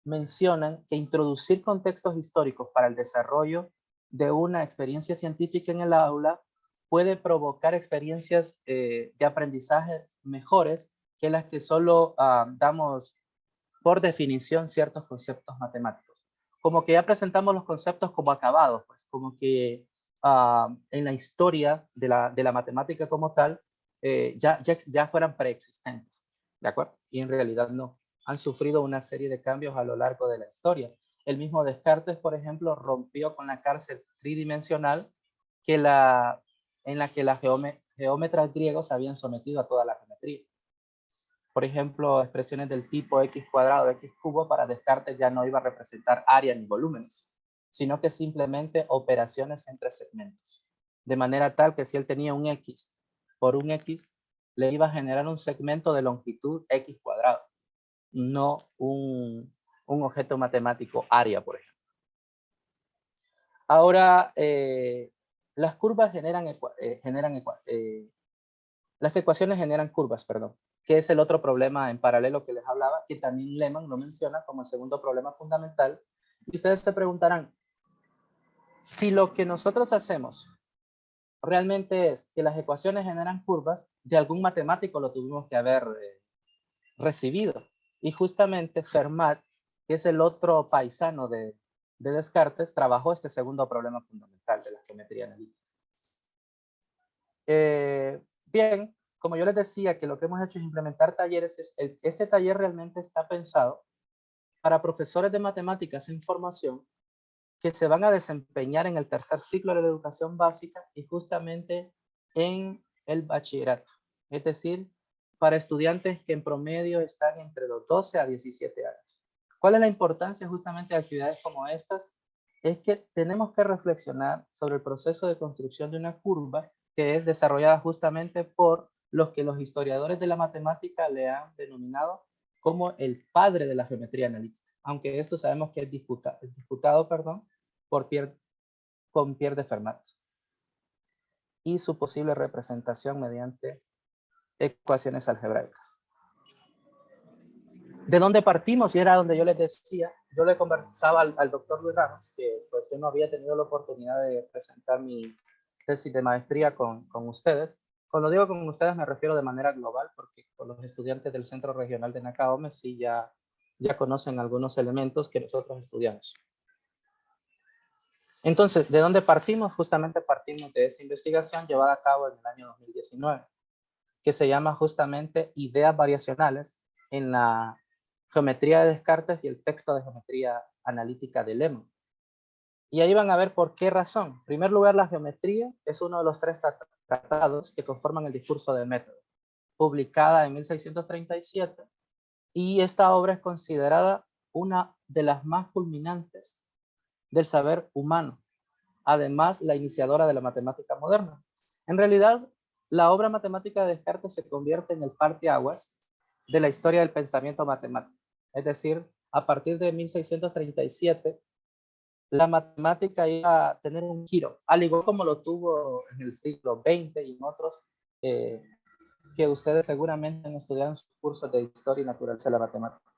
mencionan que introducir contextos históricos para el desarrollo de una experiencia científica en el aula puede provocar experiencias de aprendizaje mejores que las que solo damos por definición ciertos conceptos matemáticos. Como que ya presentamos los conceptos como acabados, pues, como que en la historia de la matemática como tal, ya fueran preexistentes, ¿de acuerdo? Y en realidad no, han sufrido una serie de cambios a lo largo de la historia. El mismo Descartes, por ejemplo, rompió con la cárcel tridimensional en la que los geómetras griegos habían sometido a toda la geometría. Por ejemplo, expresiones del tipo x cuadrado, x cubo, para Descartes ya no iba a representar área ni volúmenes, sino que simplemente operaciones entre segmentos. De manera tal que si él tenía un x por un x, le iba a generar un segmento de longitud x cuadrado, no un objeto matemático área, por ejemplo. Ahora, las curvas las ecuaciones generan curvas, perdón, que es el otro problema en paralelo que les hablaba, que también Lehmann lo menciona como el segundo problema fundamental. Y ustedes se preguntarán, si lo que nosotros hacemos realmente es que las ecuaciones generan curvas, de algún matemático lo tuvimos que haber recibido. Y justamente Fermat, que es el otro paisano de Descartes, trabajó este segundo problema fundamental de la geometría analítica. Bien, como yo les decía que lo que hemos hecho es implementar talleres, este taller realmente está pensado para profesores de matemáticas en formación que se van a desempeñar en el tercer ciclo de la educación básica y justamente en el bachillerato. Es decir, para estudiantes que en promedio están entre los 12 a 17 años. ¿Cuál es la importancia justamente de actividades como estas? Es que tenemos que reflexionar sobre el proceso de construcción de una curva que es desarrollada justamente por los que los historiadores de la matemática le han denominado como el padre de la geometría analítica, aunque esto sabemos que es disputado con Pierre de Fermat y su posible representación mediante ecuaciones algebraicas. ¿De dónde partimos? Y era donde yo les decía, yo le conversaba al doctor Luis Ramos, que pues yo no había tenido la oportunidad de presentar mi tesis de maestría con ustedes. Cuando digo con ustedes me refiero de manera global, porque con los estudiantes del Centro Regional de Nacaome sí ya conocen algunos elementos que nosotros estudiamos. Entonces, ¿de dónde partimos? Justamente partimos de esta investigación llevada a cabo en el año 2019, que se llama justamente Ideas Variacionales en la Geometría de Descartes y el texto de Geometría Analítica de Lehmann. Y ahí van a ver por qué razón. En primer lugar, la geometría es uno de los 3 tratados que conforman el discurso del método, publicada en 1637, y esta obra es considerada una de las más culminantes del saber humano, además la iniciadora de la matemática moderna. En realidad, la obra matemática de Descartes se convierte en el parteaguas de la historia del pensamiento matemático. Es decir, a partir de 1637, la matemática iba a tener un giro, al igual como lo tuvo en el siglo XX y en otros que ustedes seguramente han estudiado en sus cursos de historia y naturaleza de la matemática.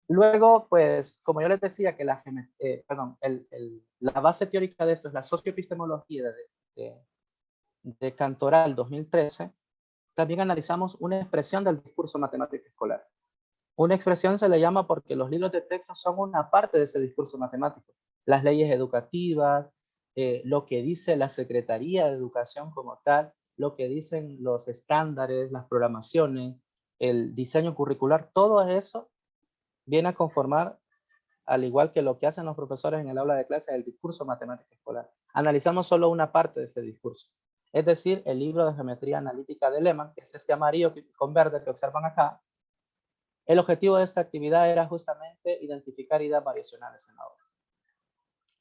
Luego, pues, como yo les decía que la base teórica de esto es la socioepistemología de Cantoral 2013, también analizamos una expresión del discurso matemático escolar. Una expresión se le llama porque los libros de texto son una parte de ese discurso matemático. Las leyes educativas, lo que dice la Secretaría de Educación como tal, lo que dicen los estándares, las programaciones, el diseño curricular, todo eso viene a conformar, al igual que lo que hacen los profesores en el aula de clase, el discurso matemático escolar. Analizamos solo una parte de ese discurso. Es decir, el libro de geometría analítica de Lehmann, que es este amarillo con verde que observan acá. El objetivo de esta actividad era justamente identificar ideas variacionales en la obra.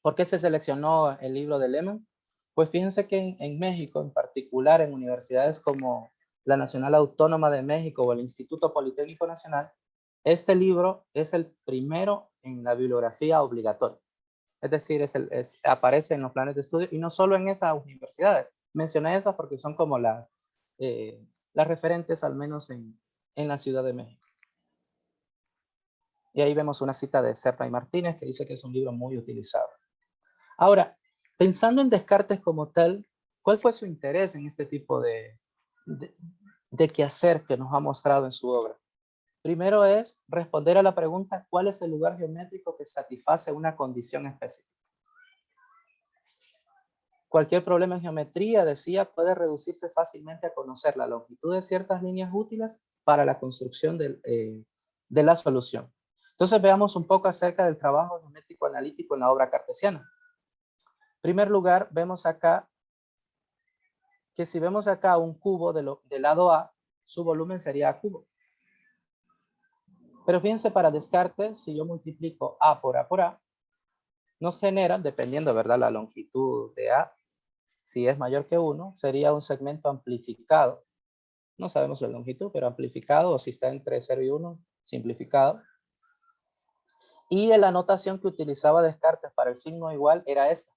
¿Por qué se seleccionó el libro de Lehmann? Pues fíjense que en México, en particular en universidades como la Nacional Autónoma de México o el Instituto Politécnico Nacional, este libro es el primero en la bibliografía obligatoria. Es decir, aparece en los planes de estudio y no solo en esas universidades. Mencioné esas porque son como las referentes, al menos en la Ciudad de México. Y ahí vemos una cita de Serra y Martínez que dice que es un libro muy utilizado. Ahora, pensando en Descartes como tal, ¿cuál fue su interés en este tipo de quehacer que nos ha mostrado en su obra? Primero es responder a la pregunta, ¿cuál es el lugar geométrico que satisface una condición específica? Cualquier problema en geometría, decía, puede reducirse fácilmente a conocer la longitud de ciertas líneas útiles para la construcción de la solución. Entonces veamos un poco acerca del trabajo geométrico analítico en la obra cartesiana. En primer lugar, vemos acá que si vemos acá un cubo del lado A, su volumen sería A cubo. Pero fíjense, para Descartes, si yo multiplico A por A, nos genera, dependiendo, ¿verdad?, la longitud de A, si es mayor que 1, sería un segmento amplificado. No sabemos la longitud, pero amplificado, o si está entre 0 y 1, simplificado. Y la notación que utilizaba Descartes para el signo igual era esta.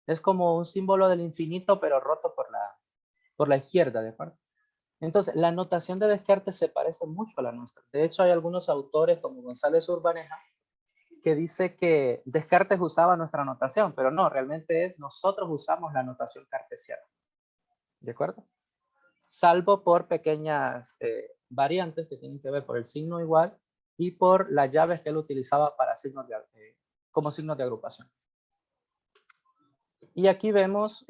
Es como un símbolo del infinito, pero roto por la izquierda, ¿de acuerdo? Entonces, la notación de Descartes se parece mucho a la nuestra. De hecho, hay algunos autores, como González Urbaneja, que dice que Descartes usaba nuestra notación, pero no, realmente nosotros usamos la notación cartesiana. ¿De acuerdo? Salvo por pequeñas variantes que tienen que ver por el signo igual y por las llaves que él utilizaba para como signos de agrupación. Y aquí vemos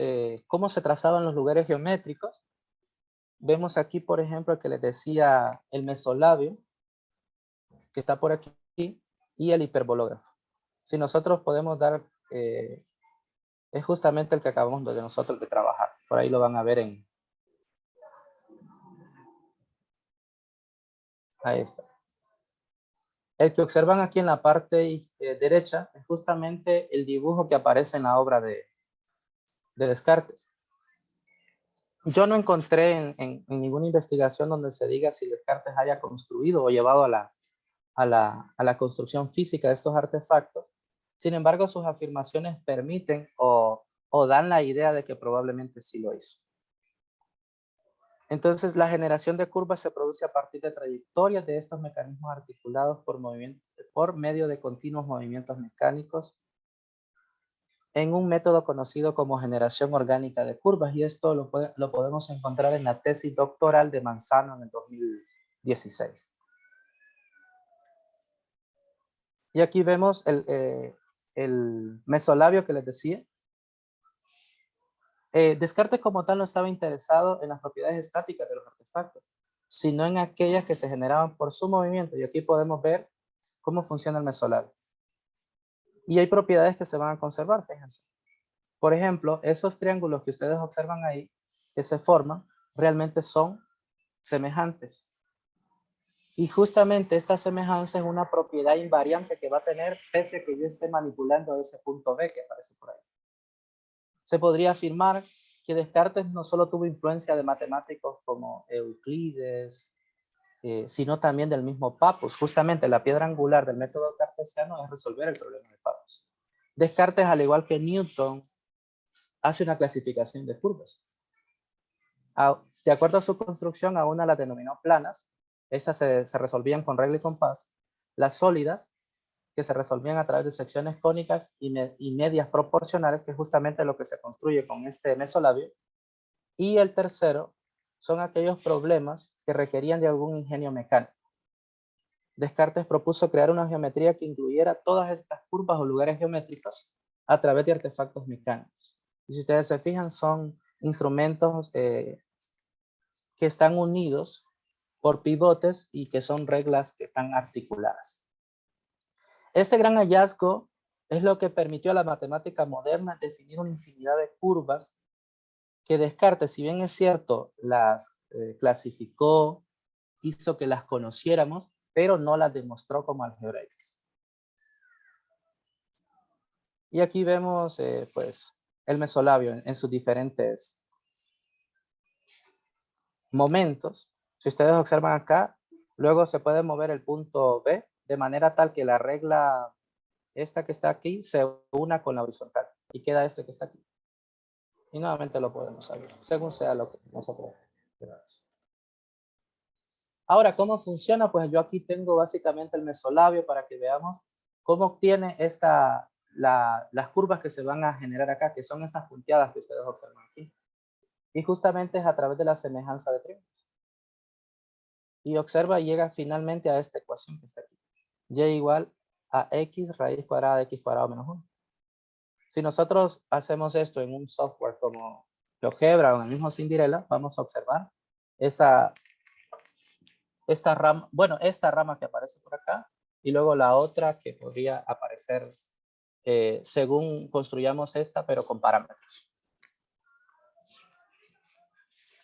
cómo se trazaban los lugares geométricos. Vemos aquí, por ejemplo, el que les decía el mesolabio, que está por aquí, y el hiperbológrafo. Si nosotros podemos dar, es justamente el que acabamos de nosotros de trabajar. Por ahí lo van a ver ahí está. El que observan aquí en la parte derecha es justamente el dibujo que aparece en la obra de Descartes. Yo no encontré en ninguna investigación donde se diga si Descartes haya construido o llevado a la construcción física de estos artefactos. Sin embargo, sus afirmaciones permiten o dan la idea de que probablemente sí lo hizo. Entonces, la generación de curvas se produce a partir de trayectorias de estos mecanismos articulados por medio de continuos movimientos mecánicos en un método conocido como generación orgánica de curvas, y esto lo podemos encontrar en la tesis doctoral de Manzano en el 2016. Y aquí vemos el mesolabio que les decía. Descartes como tal no estaba interesado en las propiedades estáticas de los artefactos, sino en aquellas que se generaban por su movimiento. Y aquí podemos ver cómo funciona el mesolabio. Y hay propiedades que se van a conservar, fíjense. Por ejemplo, esos triángulos que ustedes observan ahí, que se forman, realmente son semejantes. Y justamente esta semejanza es una propiedad invariante que va a tener pese a que yo esté manipulando ese punto B que aparece por ahí. Se podría afirmar que Descartes no solo tuvo influencia de matemáticos como Euclides, sino también del mismo Pappus. Justamente la piedra angular del método cartesiano es resolver el problema de Pappus. Descartes, al igual que Newton, hace una clasificación de curvas. De acuerdo a su construcción, a una las denominó planas. Esas se resolvían con regla y compás. Las sólidas, que se resolvían a través de secciones cónicas y medias proporcionales, que es justamente lo que se construye con este mesolabio. Y el tercero son aquellos problemas que requerían de algún ingenio mecánico. Descartes propuso crear una geometría que incluyera todas estas curvas o lugares geométricos a través de artefactos mecánicos. Y si ustedes se fijan, son instrumentos que están unidos por pivotes y que son reglas que están articuladas. Este gran hallazgo es lo que permitió a la matemática moderna definir una infinidad de curvas que Descartes, si bien es cierto, las clasificó, hizo que las conociéramos, pero no las demostró como algebraicas. Y aquí vemos pues el mesolabio en sus diferentes momentos. Si ustedes observan acá, luego se puede mover el punto B de manera tal que la regla esta que está aquí se una con la horizontal y queda este que está aquí. Y nuevamente lo podemos abrir, según sea lo que nosotros queramos. Ahora, ¿cómo funciona? Pues yo aquí tengo básicamente el mesolabio para que veamos cómo obtiene las curvas que se van a generar acá, que son estas punteadas que ustedes observan aquí. Y justamente es a través de la semejanza de triángulos. Y observa y llega finalmente a esta ecuación que está aquí. Y igual a x raíz cuadrada de x cuadrado menos 1. Si nosotros hacemos esto en un software como GeoGebra o en el mismo Cinderella, vamos a observar esta rama que aparece por acá y luego la otra que podría aparecer según construyamos esta, pero con parámetros.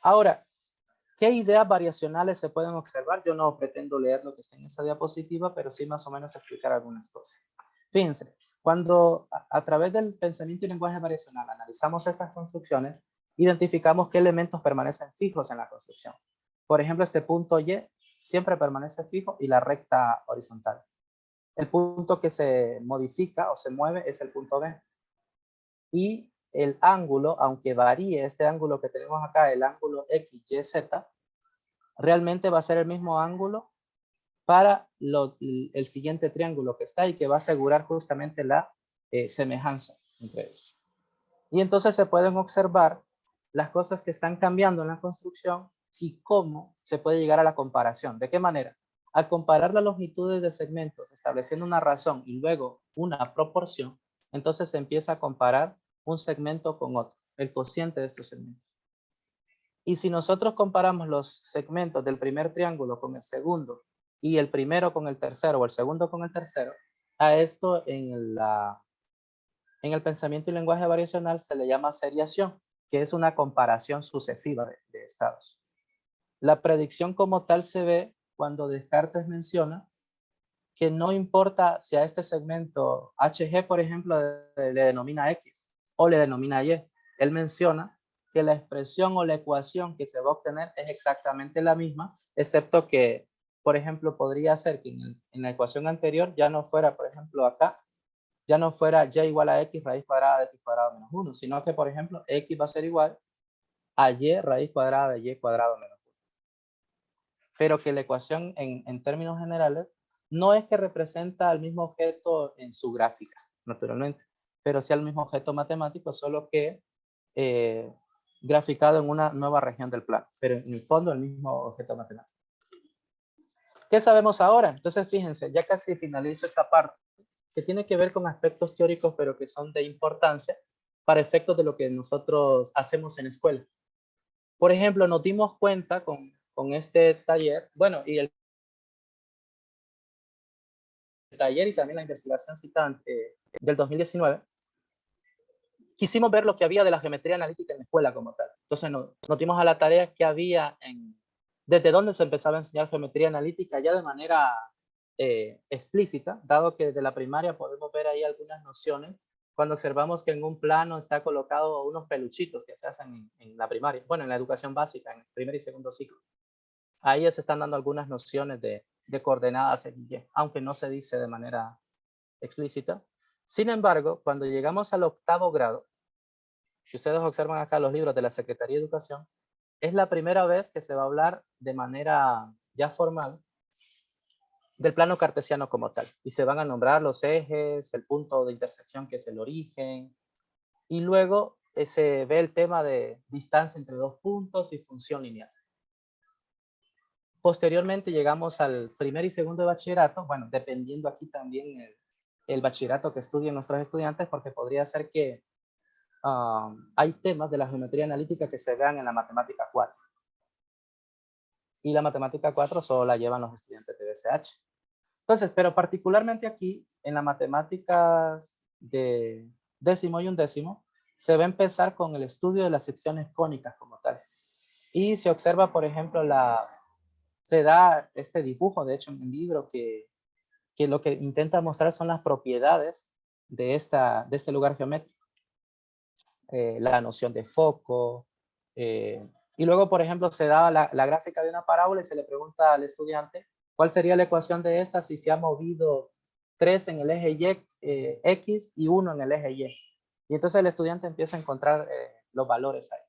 Ahora, ¿qué ideas variacionales se pueden observar? Yo no pretendo leer lo que está en esa diapositiva, pero sí más o menos explicar algunas cosas. Fíjense, cuando a través del pensamiento y lenguaje variacional analizamos estas construcciones, identificamos qué elementos permanecen fijos en la construcción. Por ejemplo, este punto Y siempre permanece fijo y la recta horizontal. El punto que se modifica o se mueve es el punto B. Y el ángulo, aunque varíe este ángulo que tenemos acá, el ángulo XYZ, realmente va a ser el mismo ángulo para el siguiente triángulo que está ahí, que va a asegurar justamente la semejanza entre ellos. Y entonces se pueden observar las cosas que están cambiando en la construcción y cómo se puede llegar a la comparación. ¿De qué manera? Al comparar las longitudes de segmentos, estableciendo una razón y luego una proporción, entonces se empieza a comparar un segmento con otro, el cociente de estos segmentos. Y si nosotros comparamos los segmentos del primer triángulo con el segundo y el primero con el tercero o el segundo con el tercero, a esto en el pensamiento y lenguaje variacional se le llama seriación, que es una comparación sucesiva de estados. La predicción como tal se ve cuando Descartes menciona que no importa si a este segmento HG, por ejemplo, le denomina X o le denomina Y. Él menciona que la expresión o la ecuación que se va a obtener es exactamente la misma, excepto que, por ejemplo, podría ser que en la ecuación anterior ya no fuera, por ejemplo, acá, ya no fuera y igual a x raíz cuadrada de x cuadrado menos 1, sino que, por ejemplo, x va a ser igual a y raíz cuadrada de y cuadrado menos 1. Pero que la ecuación en términos generales no es que representa al mismo objeto en su gráfica, naturalmente, pero sí al mismo objeto matemático, solo que graficado en una nueva región del plano, pero en el fondo el mismo objeto matemático. ¿Qué sabemos ahora? Entonces, fíjense, ya casi finalizo esta parte, que tiene que ver con aspectos teóricos, pero que son de importancia para efectos de lo que nosotros hacemos en escuela. Por ejemplo, nos dimos cuenta con este taller, bueno, y el taller y también la investigación citada del 2019, quisimos ver lo que había de la geometría analítica en la escuela como tal. Entonces nos dimos a la tarea que había desde dónde se empezaba a enseñar geometría analítica ya de manera explícita, dado que desde la primaria podemos ver ahí algunas nociones cuando observamos que en un plano está colocado unos peluchitos que se hacen en la primaria, bueno, en la educación básica, en el primer y segundo ciclo. Ahí ya se están dando algunas nociones de coordenadas en Y, aunque no se dice de manera explícita. Sin embargo, cuando llegamos al 8º grado, si ustedes observan acá los libros de la Secretaría de Educación, es la primera vez que se va a hablar de manera ya formal del plano cartesiano como tal. Y se van a nombrar los ejes, el punto de intersección que es el origen, y luego se ve el tema de distancia entre dos puntos y función lineal. Posteriormente llegamos al primer y segundo de bachillerato, bueno, dependiendo aquí también el bachillerato que estudien nuestros estudiantes, porque podría ser que hay temas de la geometría analítica que se vean en la matemática 4. Y la matemática 4 solo la llevan los estudiantes de BCH. Entonces, pero particularmente aquí, en las matemáticas de décimo y undécimo, se va a empezar con el estudio de las secciones cónicas como tal. Y se observa, por ejemplo, se da este dibujo, de hecho, en el libro, que lo que intenta mostrar son las propiedades de este lugar geométrico. La noción de foco, y luego, por ejemplo, se da la gráfica de una parábola y se le pregunta al estudiante cuál sería la ecuación de esta si se ha movido 3 en el eje Y, X y 1 en el eje Y. Y entonces el estudiante empieza a encontrar los valores ahí.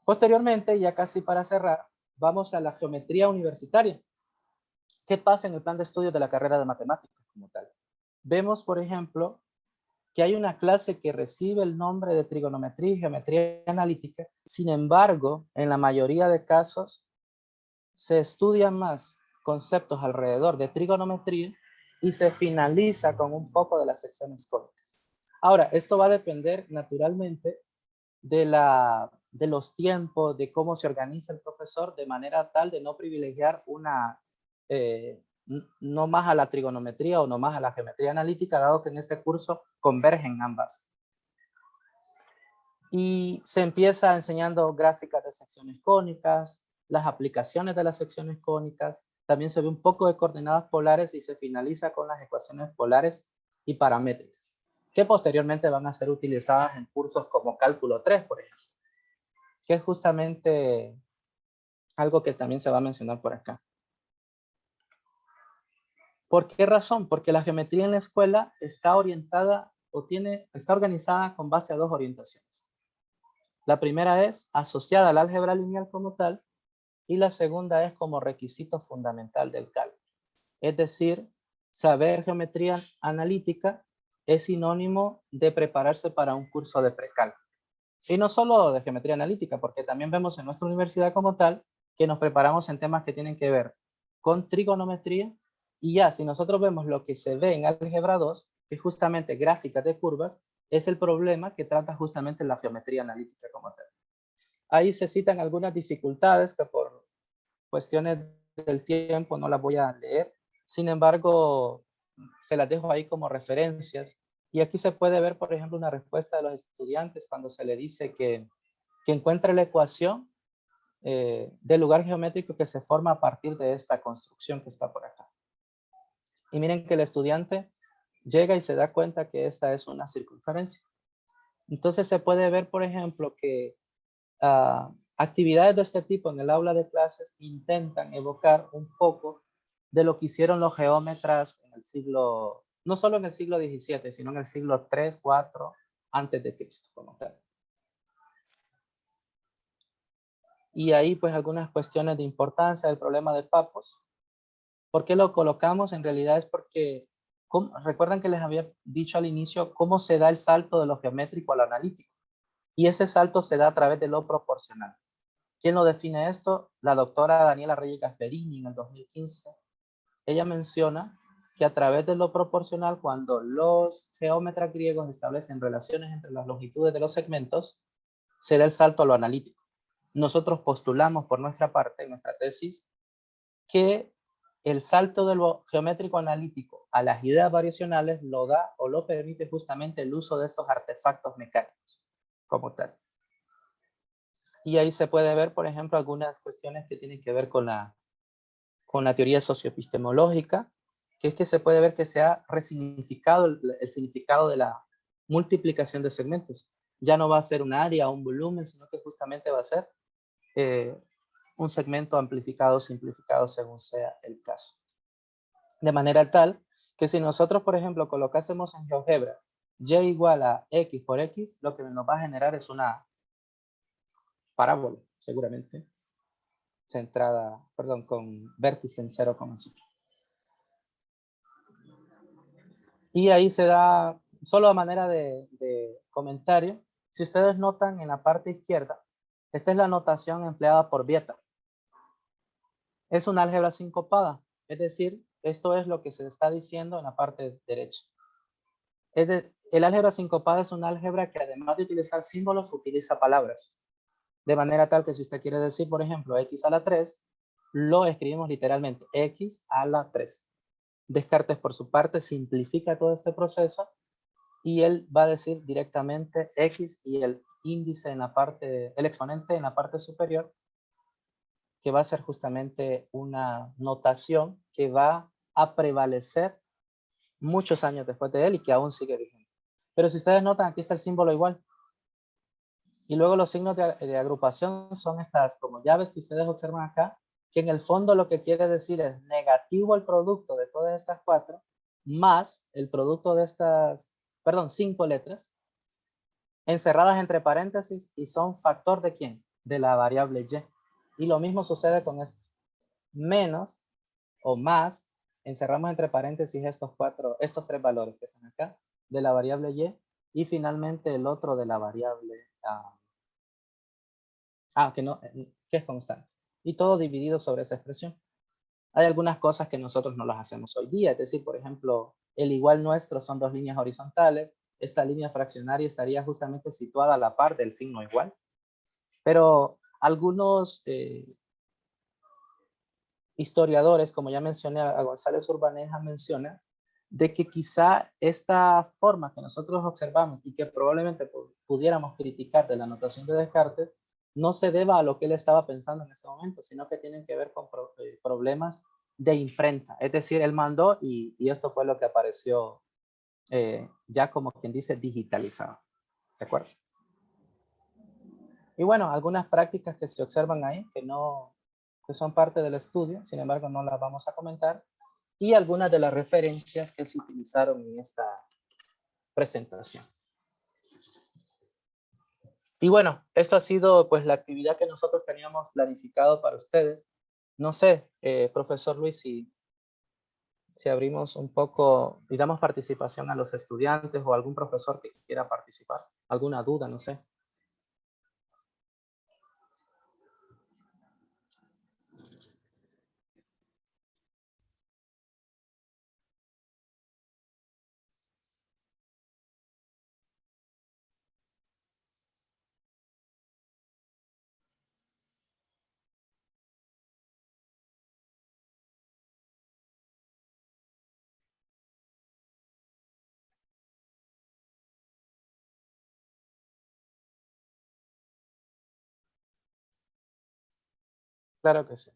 Posteriormente, ya casi para cerrar, vamos a la geometría universitaria. ¿Qué pasa en el plan de estudios de la carrera de matemáticas como tal? Vemos, por ejemplo, que hay una clase que recibe el nombre de trigonometría y geometría analítica. Sin embargo, en la mayoría de casos, se estudian más conceptos alrededor de trigonometría y se finaliza con un poco de las secciones cónicas. Ahora, esto va a depender naturalmente de los tiempos, de cómo se organiza el profesor, de manera tal de no privilegiar no más a la trigonometría o no más a la geometría analítica, dado que en este curso convergen ambas. Y se empieza enseñando gráficas de secciones cónicas, las aplicaciones de las secciones cónicas, también se ve un poco de coordenadas polares y se finaliza con las ecuaciones polares y paramétricas, que posteriormente van a ser utilizadas en cursos como Cálculo 3, por ejemplo, que es justamente algo que también se va a mencionar por acá. ¿Por qué razón? Porque la geometría en la escuela está orientada está organizada con base a dos orientaciones. La primera es asociada al álgebra lineal como tal y la segunda es como requisito fundamental del cálculo. Es decir, saber geometría analítica es sinónimo de prepararse para un curso de precálculo. Y no solo de geometría analítica, porque también vemos en nuestra universidad como tal que nos preparamos en temas que tienen que ver con trigonometría. Y ya, si nosotros vemos lo que se ve en álgebra 2, que es justamente gráficas de curvas, es el problema que trata justamente la geometría analítica como tal. Ahí se citan algunas dificultades que por cuestiones del tiempo no las voy a leer. Sin embargo, se las dejo ahí como referencias. Y aquí se puede ver, por ejemplo, una respuesta de los estudiantes cuando se le dice que encuentre la ecuación del lugar geométrico que se forma a partir de esta construcción que está por acá. Y miren que el estudiante llega y se da cuenta que esta es una circunferencia. Entonces se puede ver, por ejemplo, que actividades de este tipo en el aula de clases intentan evocar un poco de lo que hicieron los geómetras en el siglo, no solo en el siglo XVII, sino en el siglo III, IV, antes de Cristo, como tal. Y ahí pues algunas cuestiones de importancia del problema de Pappos. ¿Por qué lo colocamos? En realidad es porque, recuerdan que les había dicho al inicio cómo se da el salto de lo geométrico a lo analítico. Y ese salto se da a través de lo proporcional. ¿Quién lo define esto? La doctora Daniela Reyes Gasperini en el 2015. Ella menciona que a través de lo proporcional, cuando los geómetras griegos establecen relaciones entre las longitudes de los segmentos, se da el salto a lo analítico. Nosotros postulamos por nuestra parte, en nuestra tesis, que el salto de lo geométrico analítico a las ideas variacionales lo da o lo permite justamente el uso de estos artefactos mecánicos como tal. Y ahí se puede ver, por ejemplo, algunas cuestiones que tienen que ver con la teoría socioepistemológica, que es que se puede ver que se ha resignificado el significado de la multiplicación de segmentos. Ya no va a ser un área o un volumen, sino que justamente va a ser un segmento amplificado o simplificado según sea el caso. De manera tal que si nosotros, por ejemplo, colocásemos en GeoGebra y igual a x por x, lo que nos va a generar es una parábola, seguramente, centrada, perdón, con vértice en 0,5. Y ahí se da, solo a manera de comentario, si ustedes notan en la parte izquierda, esta es la notación empleada por Vieta. Es una álgebra sincopada, es decir, esto es lo que se está diciendo en la parte derecha. El álgebra sincopada es una álgebra que además de utilizar símbolos, utiliza palabras. De manera tal que si usted quiere decir, por ejemplo, x a la 3, lo escribimos literalmente, x a la 3. Descartes por su parte simplifica todo este proceso y él va a decir directamente x y el índice en la parte, el exponente en la parte superior, que va a ser justamente una notación que va a prevalecer muchos años después de él y que aún sigue vigente. Pero si ustedes notan, aquí está el símbolo igual. Y luego los signos de agrupación son estas como llaves que ustedes observan acá, que en el fondo lo que quiere decir es negativo el producto de todas estas 4, más el producto de estas, 5 letras, encerradas entre paréntesis y son factor ¿de quién? De la variable y. Y lo mismo sucede con esto. Menos o más, encerramos entre paréntesis estos tres valores que están acá, de la variable y finalmente el otro de la variable que es constante. Y todo dividido sobre esa expresión. Hay algunas cosas que nosotros no las hacemos hoy día, es decir, por ejemplo, el igual nuestro son dos líneas horizontales, esta línea fraccionaria estaría justamente situada a la par del signo igual, pero algunos historiadores, como ya mencioné, a González Urbaneja menciona, de que quizá esta forma que nosotros observamos y que probablemente pudiéramos criticar de la notación de Descartes, no se deba a lo que él estaba pensando en ese momento, sino que tienen que ver con problemas de imprenta. Es decir, él mandó y esto fue lo que apareció ya como quien dice digitalizado. ¿De acuerdo? Y bueno, algunas prácticas que se observan ahí que son parte del estudio, sin embargo no las vamos a comentar, y algunas de las referencias que se utilizaron en esta presentación. Y bueno, esto ha sido pues la actividad que nosotros teníamos planificado para ustedes. No sé, profesor Luis, si abrimos un poco y damos participación a los estudiantes o algún profesor que quiera participar. ¿Alguna duda? No sé. Claro que sí.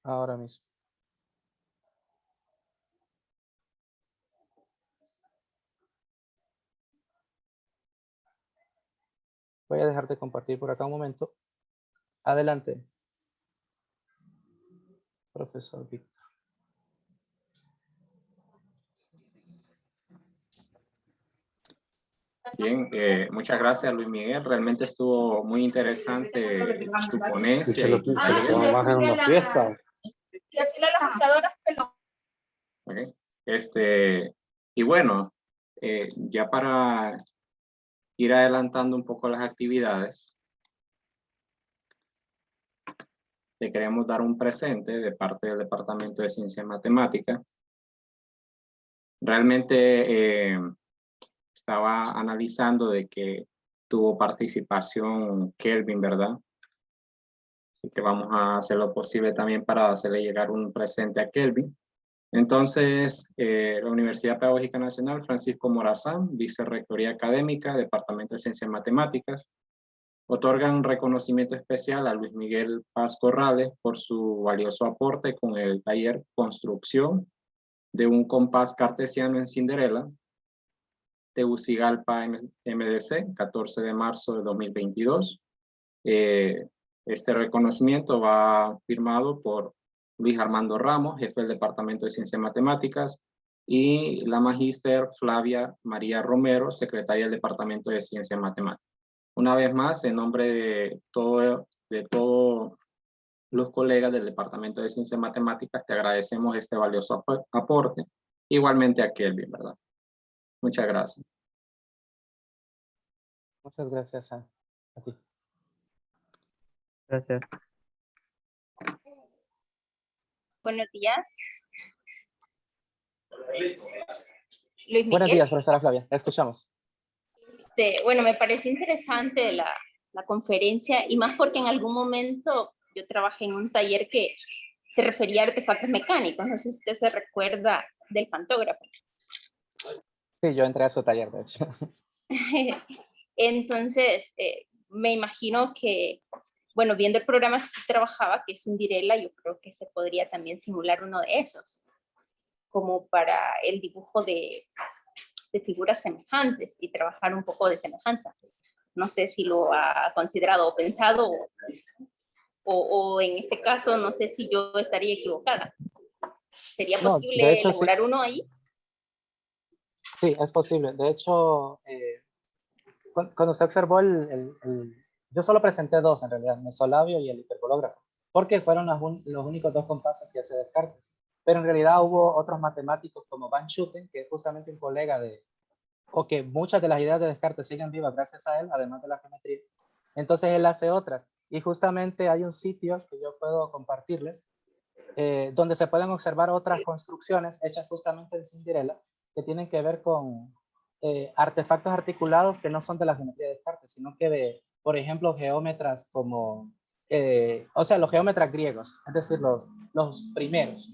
Ahora mismo. Voy a dejar de compartir por acá un momento. Adelante, profesor Víctor. Bien, muchas gracias Luis Miguel, realmente estuvo muy interesante tu ponencia. Vamos a hacer una fiesta. Okay. Y bueno, ya para ir adelantando un poco las actividades, te queremos dar un presente de parte del Departamento de Ciencia y Matemática. Realmente estaba analizando de que tuvo participación Kelvin, ¿verdad? Así que vamos a hacer lo posible también para hacerle llegar un presente a Kelvin. Entonces, la Universidad Pedagógica Nacional Francisco Morazán, Vicerrectoría Académica, Departamento de Ciencias y Matemáticas, otorgan reconocimiento especial a Luis Miguel Paz Corrales por su valioso aporte con el taller Construcción de un compás cartesiano en Cinderella, Tegucigalpa MDC, 14 de marzo de 2022. Este reconocimiento va firmado por Luis Armando Ramos, jefe del Departamento de Ciencias y Matemáticas, y la magíster Flavia María Romero, secretaria del Departamento de Ciencias y Matemáticas. Una vez más, en nombre de todos los colegas del Departamento de Ciencias y Matemáticas, te agradecemos este valioso aporte. Igualmente a Kelvin, ¿verdad? Muchas gracias. Muchas gracias a ti. Gracias. Buenos días. Luis Miguel. Buenos días, profesora Flavia. La escuchamos. Bueno, me pareció interesante la conferencia y más porque en algún momento yo trabajé en un taller que se refería a artefactos mecánicos. No sé si usted se recuerda del pantógrafo. Sí, yo entré a su taller, de hecho. Entonces, me imagino que, bueno, viendo el programa que usted trabajaba, que es Cinderella, yo creo que se podría también simular uno de esos, como para el dibujo de figuras semejantes y trabajar un poco de semejanza. No sé si lo ha considerado o pensado, o en este caso, no sé si yo estaría equivocada. ¿Sería posible de hecho, elaborar sí. uno ahí? Sí, es posible. De hecho, Cuando se observó yo solo presenté dos en realidad, el mesolabio y el hiperbológrafo, porque fueron los únicos dos compases que se descartan. Pero en realidad hubo otros matemáticos como Van Schuten, que es justamente un colega o que muchas de las ideas de Descartes siguen vivas gracias a él, además de la geometría. Entonces él hace otras. Y justamente hay un sitio que yo puedo compartirles, donde se pueden observar otras construcciones hechas justamente en Cinderella, que tienen que ver con artefactos articulados que no son de la geometría de Descartes, sino que de, por ejemplo, geómetras como, o sea, los geómetras griegos, es decir, los primeros.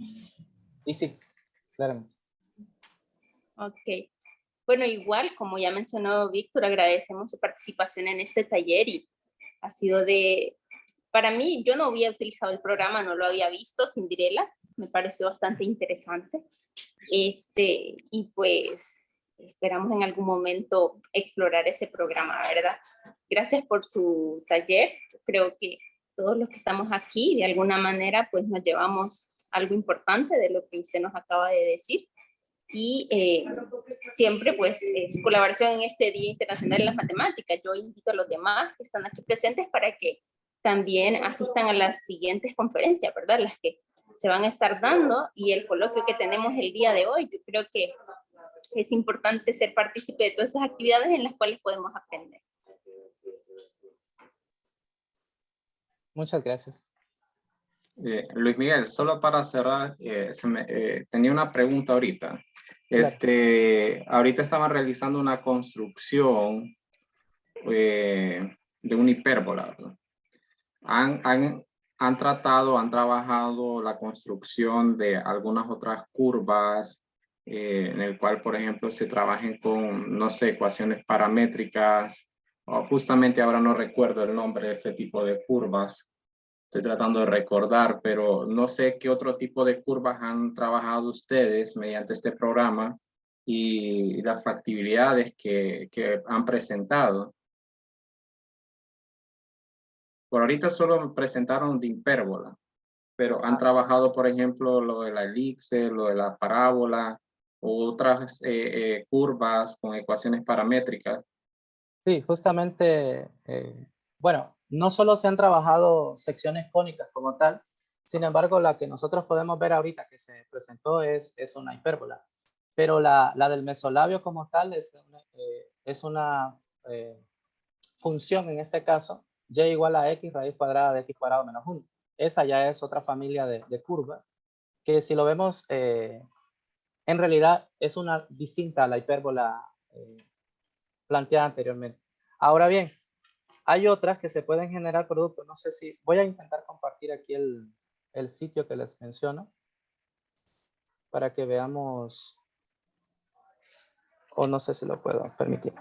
Y sí, claramente. Ok. Bueno, igual, como ya mencionó Víctor, agradecemos su participación en este taller y ha sido para mí, yo no había utilizado el programa, no lo había visto, Cinderella, me pareció bastante interesante. Y pues esperamos en algún momento explorar ese programa, ¿verdad? Gracias por su taller. Creo que todos los que estamos aquí, de alguna manera, pues nos llevamos algo importante de lo que usted nos acaba de decir. Y siempre, pues, su colaboración en este Día Internacional de las Matemáticas. Yo invito a los demás que están aquí presentes para que también asistan a las siguientes conferencias, ¿verdad? Las que se van a estar dando y el coloquio que tenemos el día de hoy. Yo creo que es importante ser partícipe de todas esas actividades en las cuales podemos aprender. Muchas gracias. Luis Miguel, solo para cerrar, tenía una pregunta ahorita. Claro. Ahorita estaban realizando una construcción de una hipérbola, ¿no? Han trabajado la construcción de algunas otras curvas, en el cual, por ejemplo, se trabajen con, no sé, ecuaciones paramétricas, o justamente ahora no recuerdo el nombre de este tipo de curvas. Estoy tratando de recordar, pero no sé qué otro tipo de curvas han trabajado ustedes mediante este programa y las factibilidades que han presentado. Por ahorita solo presentaron de hipérbola, pero han trabajado, por ejemplo, lo de la elipse, lo de la parábola, u otras curvas con ecuaciones paramétricas. Sí, justamente, bueno, no solo se han trabajado secciones cónicas como tal, sin embargo, la que nosotros podemos ver ahorita que se presentó es una hipérbola, pero la del mesolabio como tal es una función, en este caso, y igual a x raíz cuadrada de x cuadrado menos 1. Esa ya es otra familia de curvas, que si lo vemos, en realidad es una distinta a la hipérbola planteada anteriormente. Ahora bien, hay otras que se pueden generar productos. No sé si voy a intentar compartir aquí el sitio que les menciono para que veamos, o no sé si lo puedo permitir.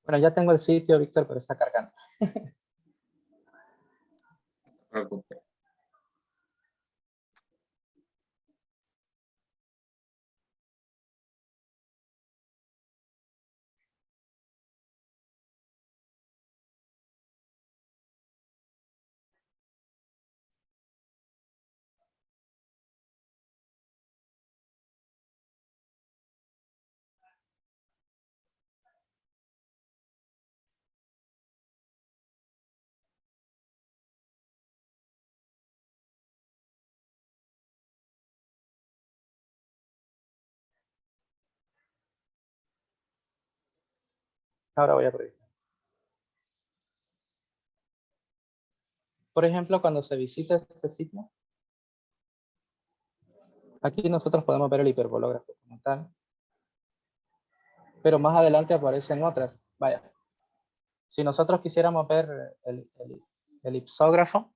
Bueno, ya tengo el sitio, Víctor, pero está cargando. No te preocupes. Ahora voy a proyectar. Por ejemplo, cuando se visita este sitio, aquí nosotros podemos ver el hiperbológrafo como tal. Pero más adelante aparecen otras. Vaya, si nosotros quisiéramos ver el ipsógrafo,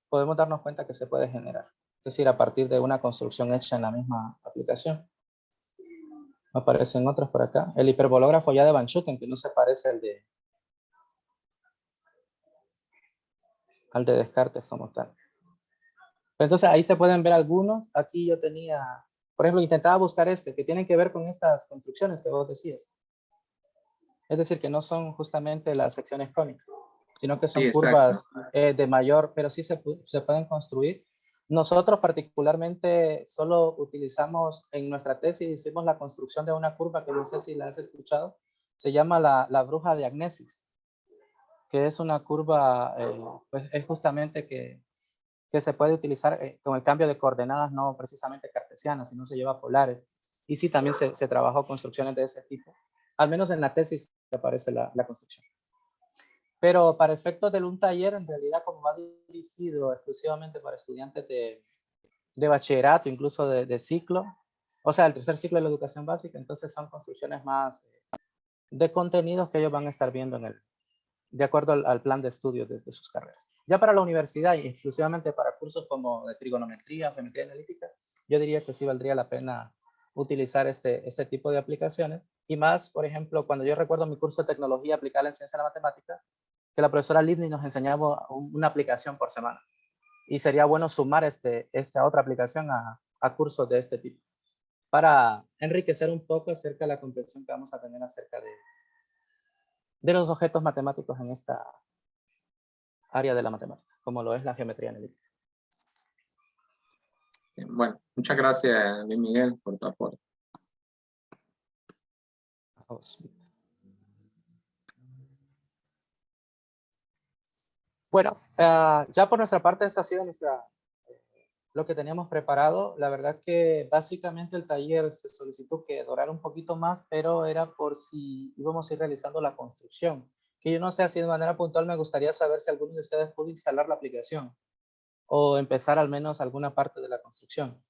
podemos darnos cuenta que se puede generar. Es decir, a partir de una construcción hecha en la misma aplicación. Aparecen otros por acá. El hiperbológrafo ya de Van Schuten, que no se parece al de Descartes como tal. Entonces ahí se pueden ver algunos. Aquí yo tenía, por ejemplo, intentaba buscar que tienen que ver con estas construcciones que vos decías. Es decir, que no son justamente las secciones cónicas, sino que son Sí, curvas de mayor, pero sí se pueden construir. Nosotros particularmente solo utilizamos en nuestra tesis, hicimos la construcción de una curva que no sé si la has escuchado, se llama la bruja de Agnesis, que es una curva, pues es justamente que se puede utilizar con el cambio de coordenadas, no precisamente cartesianas, sino se lleva polares. Y sí, también se trabajó construcciones de ese tipo. Al menos en la tesis aparece la construcción. Pero para efectos de un taller, en realidad, como va dirigido exclusivamente para estudiantes de bachillerato, incluso de ciclo, o sea, el tercer ciclo de la educación básica, entonces son construcciones más de contenidos que ellos van a estar viendo de acuerdo al plan de estudio de sus carreras. Ya para la universidad y exclusivamente para cursos como de trigonometría, geometría analítica, yo diría que sí valdría la pena utilizar este tipo de aplicaciones. Y más, por ejemplo, cuando yo recuerdo mi curso de tecnología aplicada en ciencia de la matemática, que la profesora Livni nos enseñaba una aplicación por semana. Y sería bueno sumar esta otra aplicación a cursos de este tipo, para enriquecer un poco acerca de la comprensión que vamos a tener acerca de los objetos matemáticos en esta área de la matemática, como lo es la geometría analítica. Bueno, muchas gracias, Luis Miguel, por tu aporte. Bueno, ya por nuestra parte, esta ha sido lo que teníamos preparado. La verdad que básicamente el taller se solicitó que durara un poquito más, pero era por si íbamos a ir realizando la construcción. Que yo no sé si de manera puntual me gustaría saber si alguno de ustedes pudo instalar la aplicación o empezar al menos alguna parte de la construcción.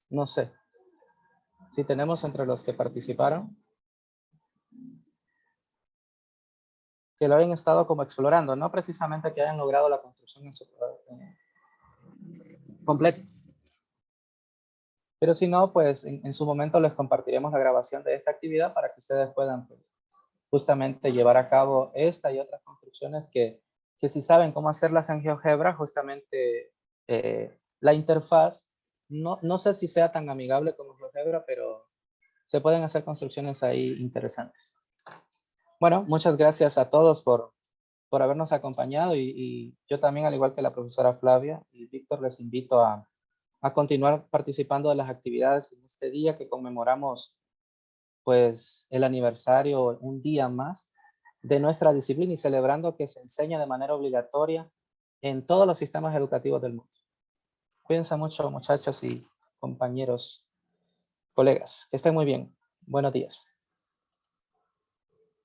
No sé. Si tenemos entre los que participaron, que lo hayan estado como explorando, no precisamente que hayan logrado la construcción en su completo. Pero si no, pues en su momento les compartiremos la grabación de esta actividad para que ustedes puedan pues, justamente llevar a cabo esta y otras construcciones que si saben cómo hacerlas en GeoGebra, justamente la interfaz, no sé si sea tan amigable como GeoGebra, pero se pueden hacer construcciones ahí interesantes. Bueno, muchas gracias a todos por habernos acompañado y yo también, al igual que la profesora Flavia y Víctor, les invito a continuar participando de las actividades en este día que conmemoramos pues el aniversario, un día más de nuestra disciplina y celebrando que se enseña de manera obligatoria en todos los sistemas educativos del mundo. Cuídense mucho, muchachos y compañeros, colegas. Que estén muy bien. Buenos días.